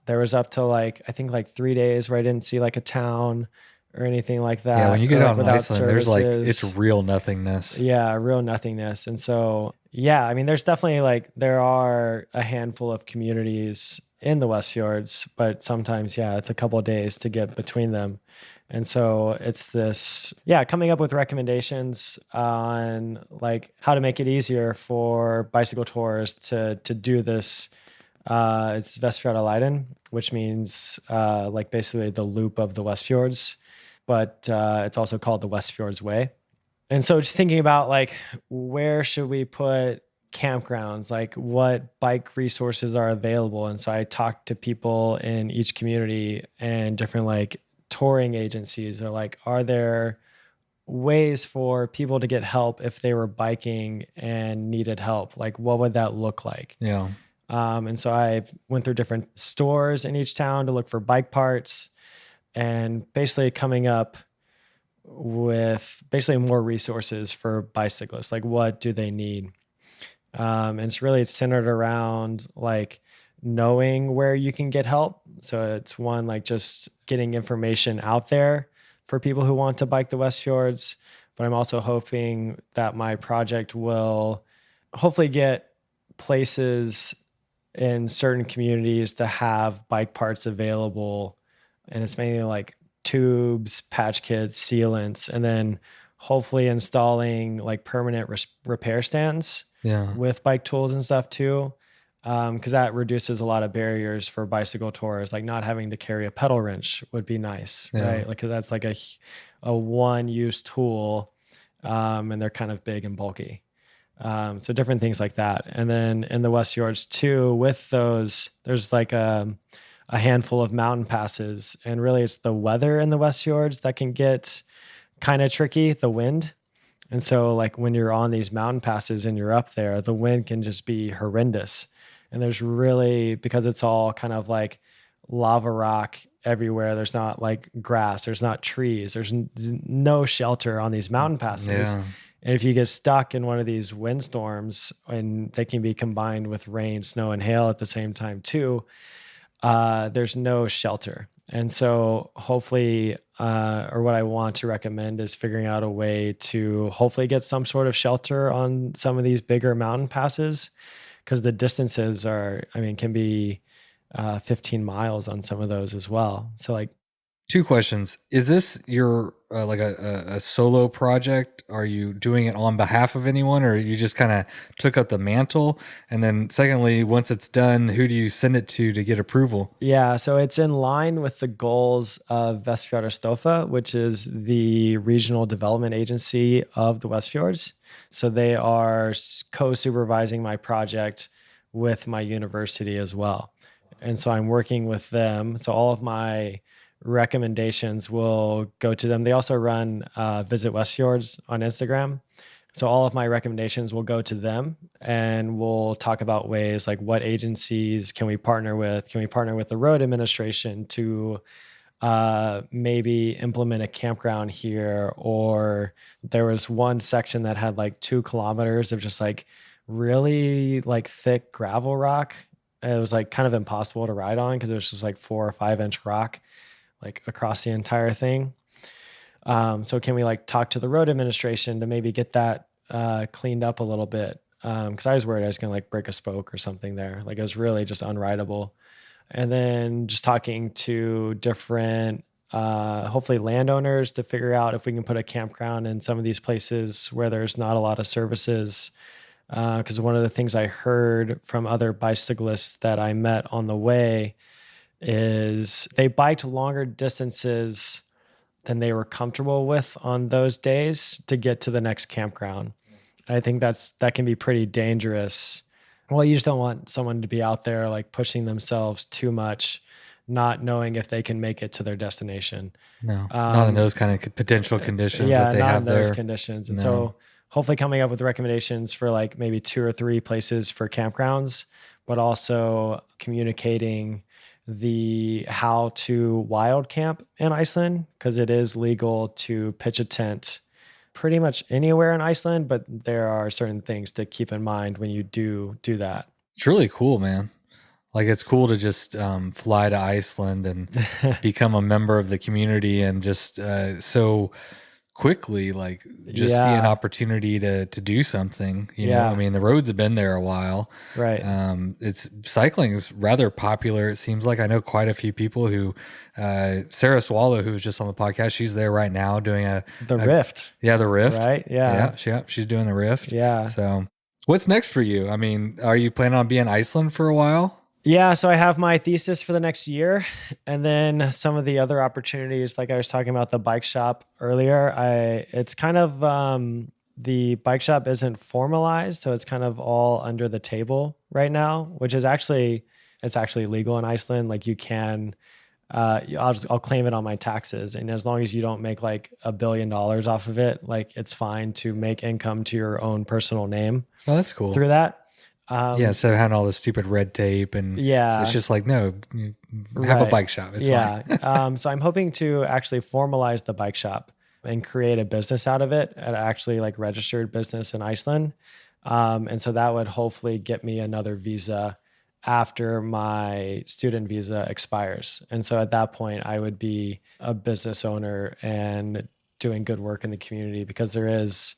There was up to I think 3 days where I didn't see like a town or anything like that. Yeah, when you get out in Iceland, services. there's it's real nothingness. Yeah, real nothingness. And so, yeah, I mean, there's definitely there are a handful of communities in the West Fjords, but sometimes, yeah, it's a couple of days to get between them. And so it's this, coming up with recommendations on how to make it easier for bicycle tours to do this. It's Vestfjordaleiðin, which means basically the loop of the West Fjords, but it's also called the West Fjords Way. And so just thinking about where should we put campgrounds, what bike resources are available. And so I talked to people in each community and different touring agencies are there ways for people to get help if they were biking and needed help? What would that look like? Yeah. And so I went through different stores in each town to look for bike parts and basically coming up with basically more resources for bicyclists. What do they need? And it's centered around knowing where you can get help. So it's one, just getting information out there for people who want to bike the West Fjords. But I'm also hoping that my project will hopefully get places in certain communities to have bike parts available. And it's mainly tubes, patch kits, sealants, and then hopefully installing permanent repair stands with bike tools and stuff too. Because that reduces a lot of barriers for bicycle tours. Not having to carry a pedal wrench would be nice, right? Cause that's a one-use tool, and they're kind of big and bulky. So different things like that. And then in the West Fjords too, with those, there's a handful of mountain passes, and really it's the weather in the West Fjords that can get kind of tricky, the wind. And so when you're on these mountain passes and you're up there, the wind can just be horrendous. And there's really, because it's all kind of lava rock everywhere, there's not grass, there's not trees, there's no shelter on these mountain passes. Yeah. And if you get stuck in one of these windstorms, and they can be combined with rain, snow, and hail at the same time too, there's no shelter. And so hopefully, or what I want to recommend is figuring out a way to hopefully get some sort of shelter on some of these bigger mountain passes, because the distances can be 15 miles on some of those as well. So two questions. Is this your a solo project? Are you doing it on behalf of anyone, or you just kind of took up the mantle? And then secondly, once it's done, who do you send it to get approval? Yeah, so it's in line with the goals of Vestfjarðarstofa, which is the regional development agency of the West Fjords. So they are co-supervising my project with my university as well. And so I'm working with them. So all of my recommendations will go to them. They also run Visit West Fjords on Instagram. So all of my recommendations will go to them, and we'll talk about ways what agencies can we partner with? Can we partner with the road administration to maybe implement a campground here? Or there was one section that had 2 kilometers of just really thick gravel rock. It was kind of impossible to ride on because it was just 4 or 5 inch rock across the entire thing. So can we talk to the road administration to maybe get that cleaned up a little bit? Because I was worried I was going to break a spoke or something there. It was really just unrideable. And then just talking to different, hopefully landowners to figure out if we can put a campground in some of these places where there's not a lot of services. Because one of the things I heard from other bicyclists that I met on the way is they biked longer distances than they were comfortable with on those days to get to the next campground. I think that can be pretty dangerous. Well, you just don't want someone to be out there pushing themselves too much, not knowing if they can make it to their destination. No, not in those kind of potential conditions that they have there. Yeah, not in those conditions. And so hopefully coming up with recommendations for maybe 2 or 3 places for campgrounds, but also communicating the how to wild camp in Iceland, because it is legal to pitch a tent pretty much anywhere in Iceland, but there are certain things to keep in mind when you do that. It's really cool, man. Like, it's cool to just fly to Iceland and become a member of the community, and just so quickly, like, just see an opportunity to do something, you know. I mean, the roads have been there a while, right? Cycling is rather popular, it seems like. I know quite a few people who Sarah Swallow, who's just on the podcast, she's there right now doing the Rift. The Rift, right? She's doing the Rift. So what's next for you? I mean, are you planning on being in Iceland for a while? Yeah, so I have my thesis for the next year, and then some of the other opportunities, like I was talking about the bike shop earlier. It's kind of the bike shop isn't formalized, so it's kind of all under the table right now, which is actually legal in Iceland. Like, you can, I'll claim it on my taxes, and as long as you don't make like $1 billion off of it, like, it's fine to make income to your own personal name. Oh, that's cool. Through that. Instead of having all this stupid red tape, and so it's just like, no, have a bike shop. It's fine. So I'm hoping to actually formalize the bike shop and create a business out of it, an actually like registered business in Iceland. And so that would hopefully get me another visa after my student visa expires. And so at that point, I would be a business owner and doing good work in the community, because there is,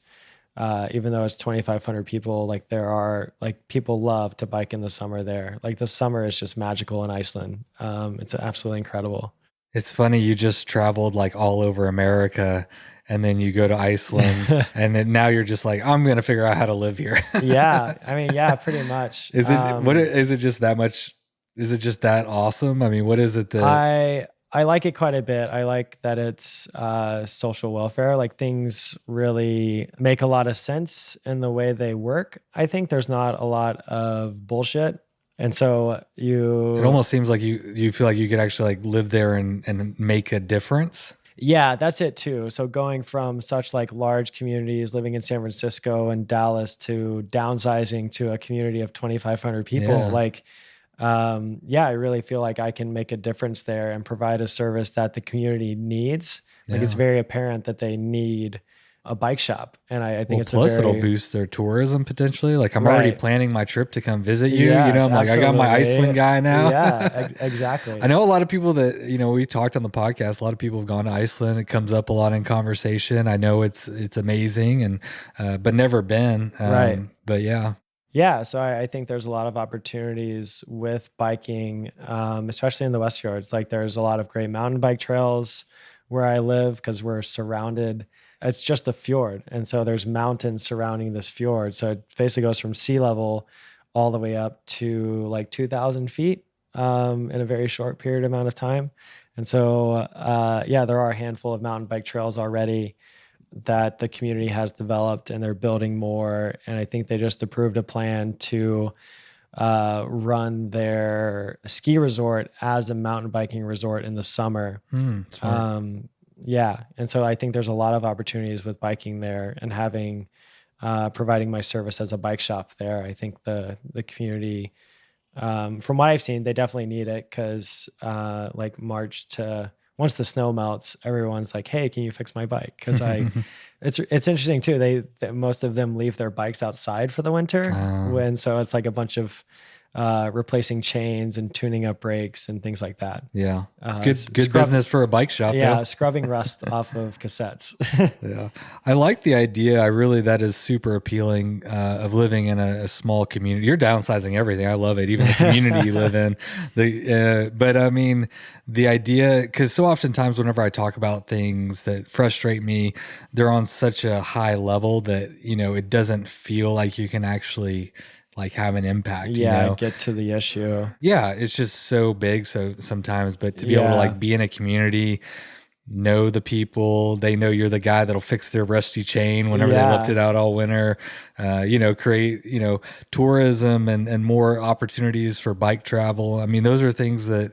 even though it's 2,500 people, like, there are, like, people love to bike in the summer there. Like, the summer is just magical in Iceland. It's absolutely incredible. It's funny, you just traveled like all over America, and then you go to Iceland, and then now you're just like, I'm going to figure out how to live here. Pretty much. Is it just that much? Is it just that awesome? I mean, what is it that I like it quite a bit. I like that it's social welfare. Like, things really make a lot of sense in the way they work. I think there's not a lot of bullshit. And so it almost seems like you feel like you could actually like live there and make a difference. Yeah, that's it too. So going from such like large communities, living in San Francisco and Dallas, to downsizing to a community of 2,500 people, I really feel like I can make a difference there and provide a service that the community needs. Like, it's very apparent that they need a bike shop. And I think it'll boost their tourism potentially. Like, I'm already planning my trip to come visit you. Yes, you know, I'm like, I got my Iceland guy now. Yeah, exactly. I know a lot of people that, you know, we talked on the podcast, a lot of people have gone to Iceland. It comes up a lot in conversation. I know it's amazing, and but never been. Right. But yeah. Yeah, so I think there's a lot of opportunities with biking, especially in the Westfjords. Like, there's a lot of great mountain bike trails where I live, because we're surrounded. It's just a fjord, and so there's mountains surrounding this fjord. So it basically goes from sea level all the way up to like 2,000 feet in a very short period amount of time. And so, there are a handful of mountain bike trails already that the community has developed, and they're building more. And I think they just approved a plan to run their ski resort as a mountain biking resort in the summer. And so I think there's a lot of opportunities with biking there, and having providing my service as a bike shop there. I think the community, from what I've seen, they definitely need it, because like March to once the snow melts, everyone's like, "Hey, can you fix my bike?" Because it's interesting too. Most of them leave their bikes outside for the winter, so it's like a bunch of replacing chains and tuning up brakes and things like that. Yeah, it's good business for a bike shop. Yeah, scrubbing rust off of cassettes. Yeah, I like the idea. That is super appealing of living in a small community. You're downsizing everything. I love it, even the community you live in. But I mean, the idea, because so oftentimes whenever I talk about things that frustrate me, they're on such a high level that, you know, it doesn't feel like you can actually like have an impact. Yeah, you know? Get to the issue. Yeah, it's just so big. So sometimes, but to be able to like be in a community, know the people, they know you're the guy that'll fix their rusty chain whenever they left it out all winter. Create tourism and more opportunities for bike travel. I mean, those are things that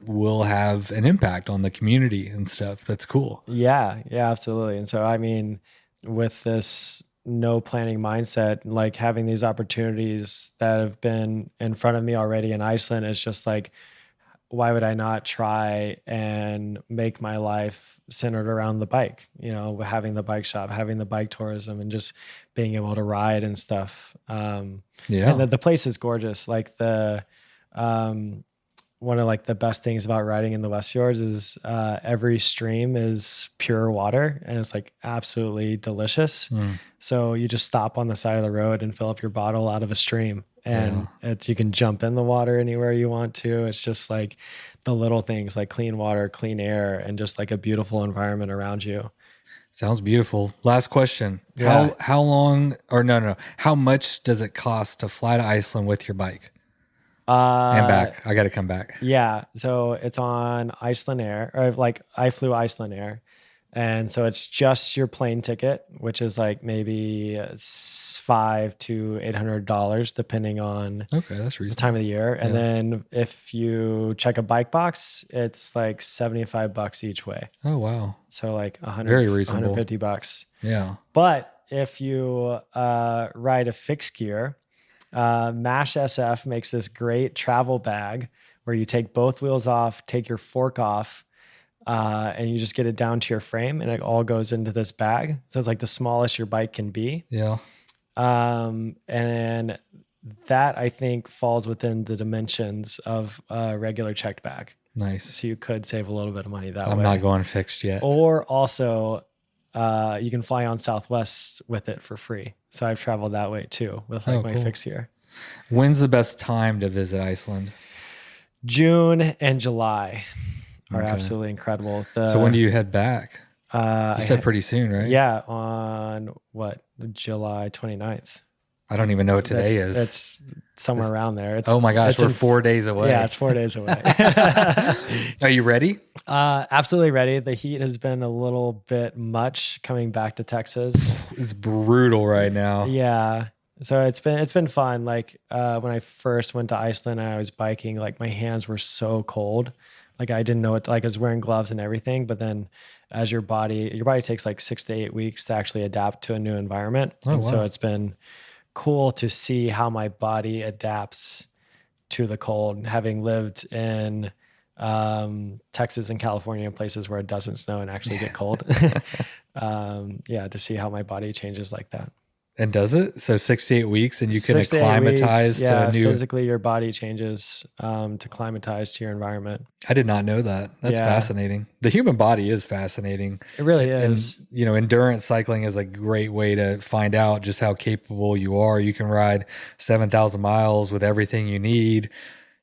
will have an impact on the community and stuff. That's cool. Yeah, absolutely. And so, I mean, with this no planning mindset, like having these opportunities that have been in front of me already in Iceland, is just like, why would I not try and make my life centered around the bike, having the bike shop, having the bike tourism, and just being able to ride and stuff. And the place is gorgeous. Like one of like the best things about riding in the West Fjords is every stream is pure water, and it's like absolutely delicious. So you just stop on the side of the road and fill up your bottle out of a stream, and you can jump in the water anywhere you want to. It's just like the little things like clean water, clean air, and just like a beautiful environment around you. Sounds beautiful. Last question. Yeah. How long, or no, how much does it cost to fly to Iceland with your bike? And back. I got to come back. Yeah. So it's on Iceland Air, or like I flew Iceland Air. And so it's just your plane ticket, which is like maybe $500 to $800, depending on that's the time of the year. And then if you check a bike box, it's like $75 each way. Oh, wow. So like Very reasonable. $150. Yeah. But if you ride a fixed gear, MASH SF makes this great travel bag where you take both wheels off, take your fork off, and you just get it down to your frame, and it all goes into this bag. So it's like the smallest your bike can be. Yeah. And that I think falls within the dimensions of a regular checked bag. Nice. So you could save a little bit of money that way. I'm not going fixed yet. Or also, you can fly on Southwest with it for free. So I've traveled that way too with like my fixed gear. When's the best time to visit Iceland? June and July are absolutely incredible. So when do you head back? You said pretty soon, right? Yeah, on July 29th. I don't even know what today is. It's somewhere around there. Oh my gosh, we're 4 days away. Yeah, it's 4 days away. Are you ready? Absolutely ready. The heat has been a little bit much coming back to Texas. It's brutal right now. Yeah. So it's been fun. Like when I first went to Iceland and I was biking, like my hands were so cold. Like I didn't know what, like I was wearing gloves and everything, but then as your body takes like 6 to 8 weeks to actually adapt to a new environment. So it's been cool to see how my body adapts to the cold, having lived in Texas and California and places where it doesn't snow and actually get cold. To see how my body changes like that. And does it? So 6 to 8 weeks and you can acclimatize to a new... physically your body changes to climatize to your environment. I did not know that. That's fascinating. The human body is fascinating. It really is. And, endurance cycling is a great way to find out just how capable you are. You can ride 7,000 miles with everything you need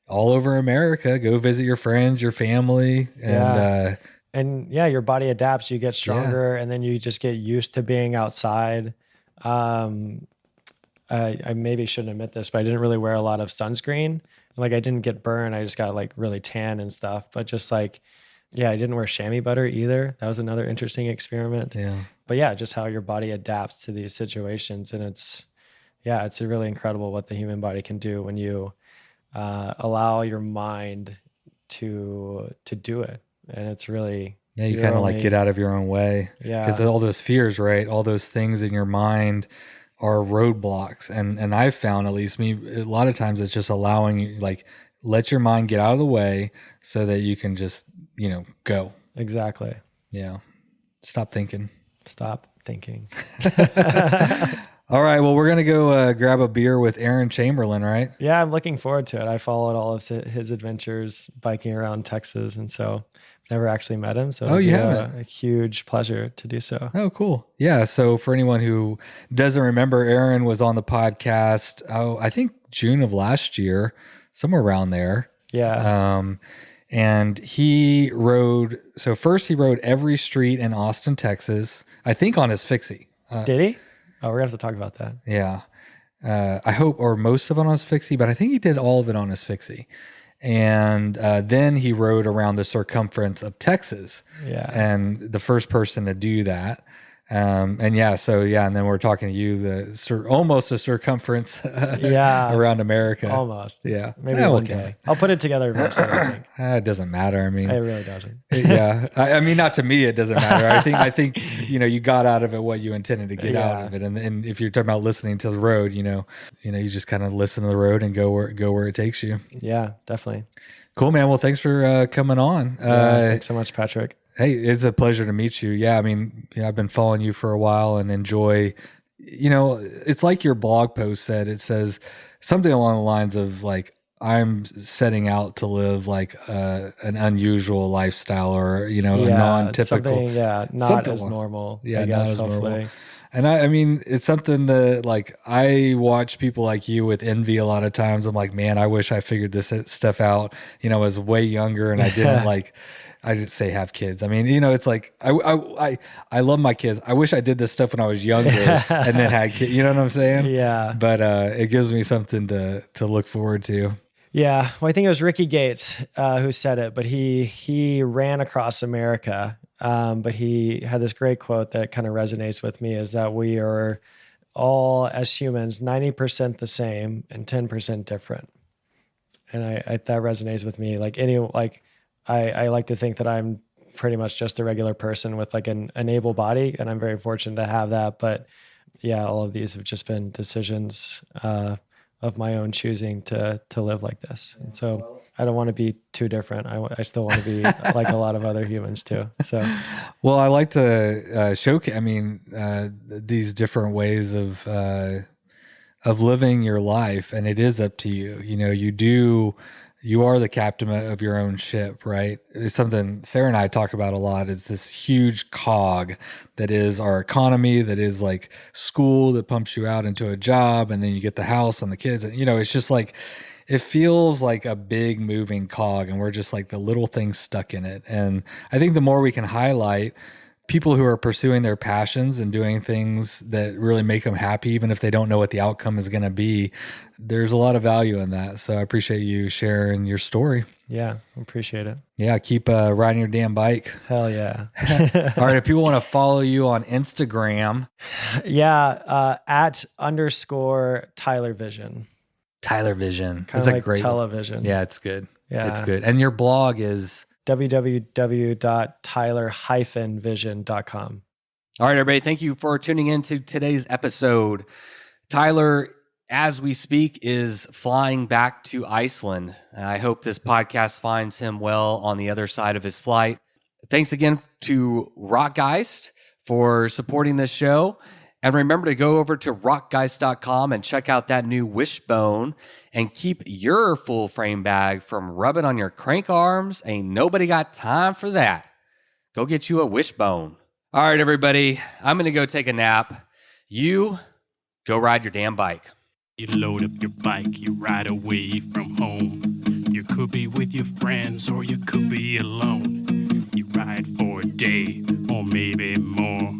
all over America. Go visit your friends, your family. And your body adapts. You get stronger and then you just get used to being outside. I maybe shouldn't admit this, but I didn't really wear a lot of sunscreen. Like I didn't get burned. I just got like really tan and stuff, but just like, I didn't wear chamois butter either. That was another interesting experiment. Yeah. But just how your body adapts to these situations. And it's really incredible what the human body can do when you, allow your mind to do it. And it's really, you kind of like get out of your own way. Yeah. Because all those fears, right? All those things in your mind are roadblocks. And I've found, at least me, a lot of times it's just allowing you, like, let your mind get out of the way so that you can just, go. Exactly. Yeah. Stop thinking. All right. Well, we're going to go grab a beer with Aaron Chamberlain, right? Yeah, I'm looking forward to it. I followed all of his adventures biking around Texas. And so never actually met him. So you haven't? A huge pleasure to do so. Oh, cool. Yeah. So for anyone who doesn't remember, Aaron was on the podcast, I think June of last year, somewhere around there. Yeah. And he rode every street in Austin, Texas, I think on his fixie. Did he? Oh, we're going to have to talk about that. Yeah. I hope, or most of it on his fixie, but I think he did all of it on his fixie. And then he rode around the circumference of Texas. Yeah. And the first person to do that. And yeah, and then we're talking to you, almost a circumference around America. Almost. Yeah. Maybe one day. I'll put it together eventually, I think. It doesn't matter. I mean, it really doesn't. Yeah. I mean, not to me, it doesn't matter. I think, you got out of it what you intended to get out of it. And if you're talking about listening to the road, you just kind of listen to the road and go where it takes you. Yeah, definitely. Cool, man. Well, thanks for coming on. Thanks so much, Patrick. Hey, it's a pleasure to meet you. Yeah, I mean, I've been following you for a while and enjoy, it's like your blog post said. It says something along the lines of like, I'm setting out to live like an unusual lifestyle or, a non-typical. Not as normal. Yeah, I guess, not as hopefully. normal. And I mean, it's something that like I watch people like you with envy a lot of times. I'm like, man, I wish I figured this stuff out, I was way younger and I didn't I didn't say have kids. I mean, it's like, I love my kids. I wish I did this stuff when I was younger and then had kids. You know what I'm saying? Yeah. But it gives me something to look forward to. Yeah. Well, I think it was Ricky Gates who said it, but he ran across America. But he had this great quote that kind of resonates with me is that we are all as humans, 90% the same and 10% different. And I that resonates with me. I like to think that I'm pretty much just a regular person with like an able body, and I'm very fortunate to have that. But yeah, all of these have just been decisions of my own choosing to live like this. And so I don't want to be too different. I still want to be like a lot of other humans too. So, well, I like to showcase. I mean, these different ways of living your life, and it is up to you. You are the captain of your own ship, right? It's something Sarah and I talk about a lot. It's this huge cog that is our economy, that is like school that pumps you out into a job, and then you get the house and the kids. And, it's just like, it feels like a big moving cog, and we're just like the little things stuck in it. And I think the more we can highlight people who are pursuing their passions and doing things that really make them happy, even if they don't know what the outcome is going to be, there's a lot of value in that. So I appreciate you sharing your story. Yeah, appreciate it. Yeah, keep riding your damn bike. Hell yeah. All right, if people want to follow you on Instagram. Yeah, @ Tyler Vision. Tyler Vision. It's like a great television. Yeah, it's good. Yeah. It's good. And your blog is www.tyler-vision.com. All right, everybody. Thank you for tuning in to today's episode. Tyler, as we speak, is flying back to Iceland. I hope this podcast finds him well on the other side of his flight. Thanks again to Rockgeist for supporting this show. And remember to go over to rockgeist.com and check out that new Wishbone and keep your full frame bag from rubbing on your crank arms. Ain't nobody got time for that. Go get you a Wishbone. All right, everybody, I'm going to go take a nap. You go ride your damn bike. You load up your bike, you ride away from home. You could be with your friends or you could be alone. You ride for a day or maybe more.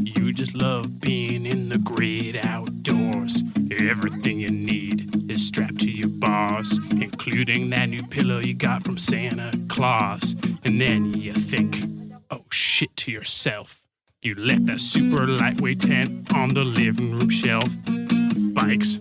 You just love being in the great outdoors. Everything you need is strapped to your bars, including that new pillow you got from Santa Claus. And then you think, oh shit, to yourself. You let that super lightweight tent on the living room shelf. Bikes,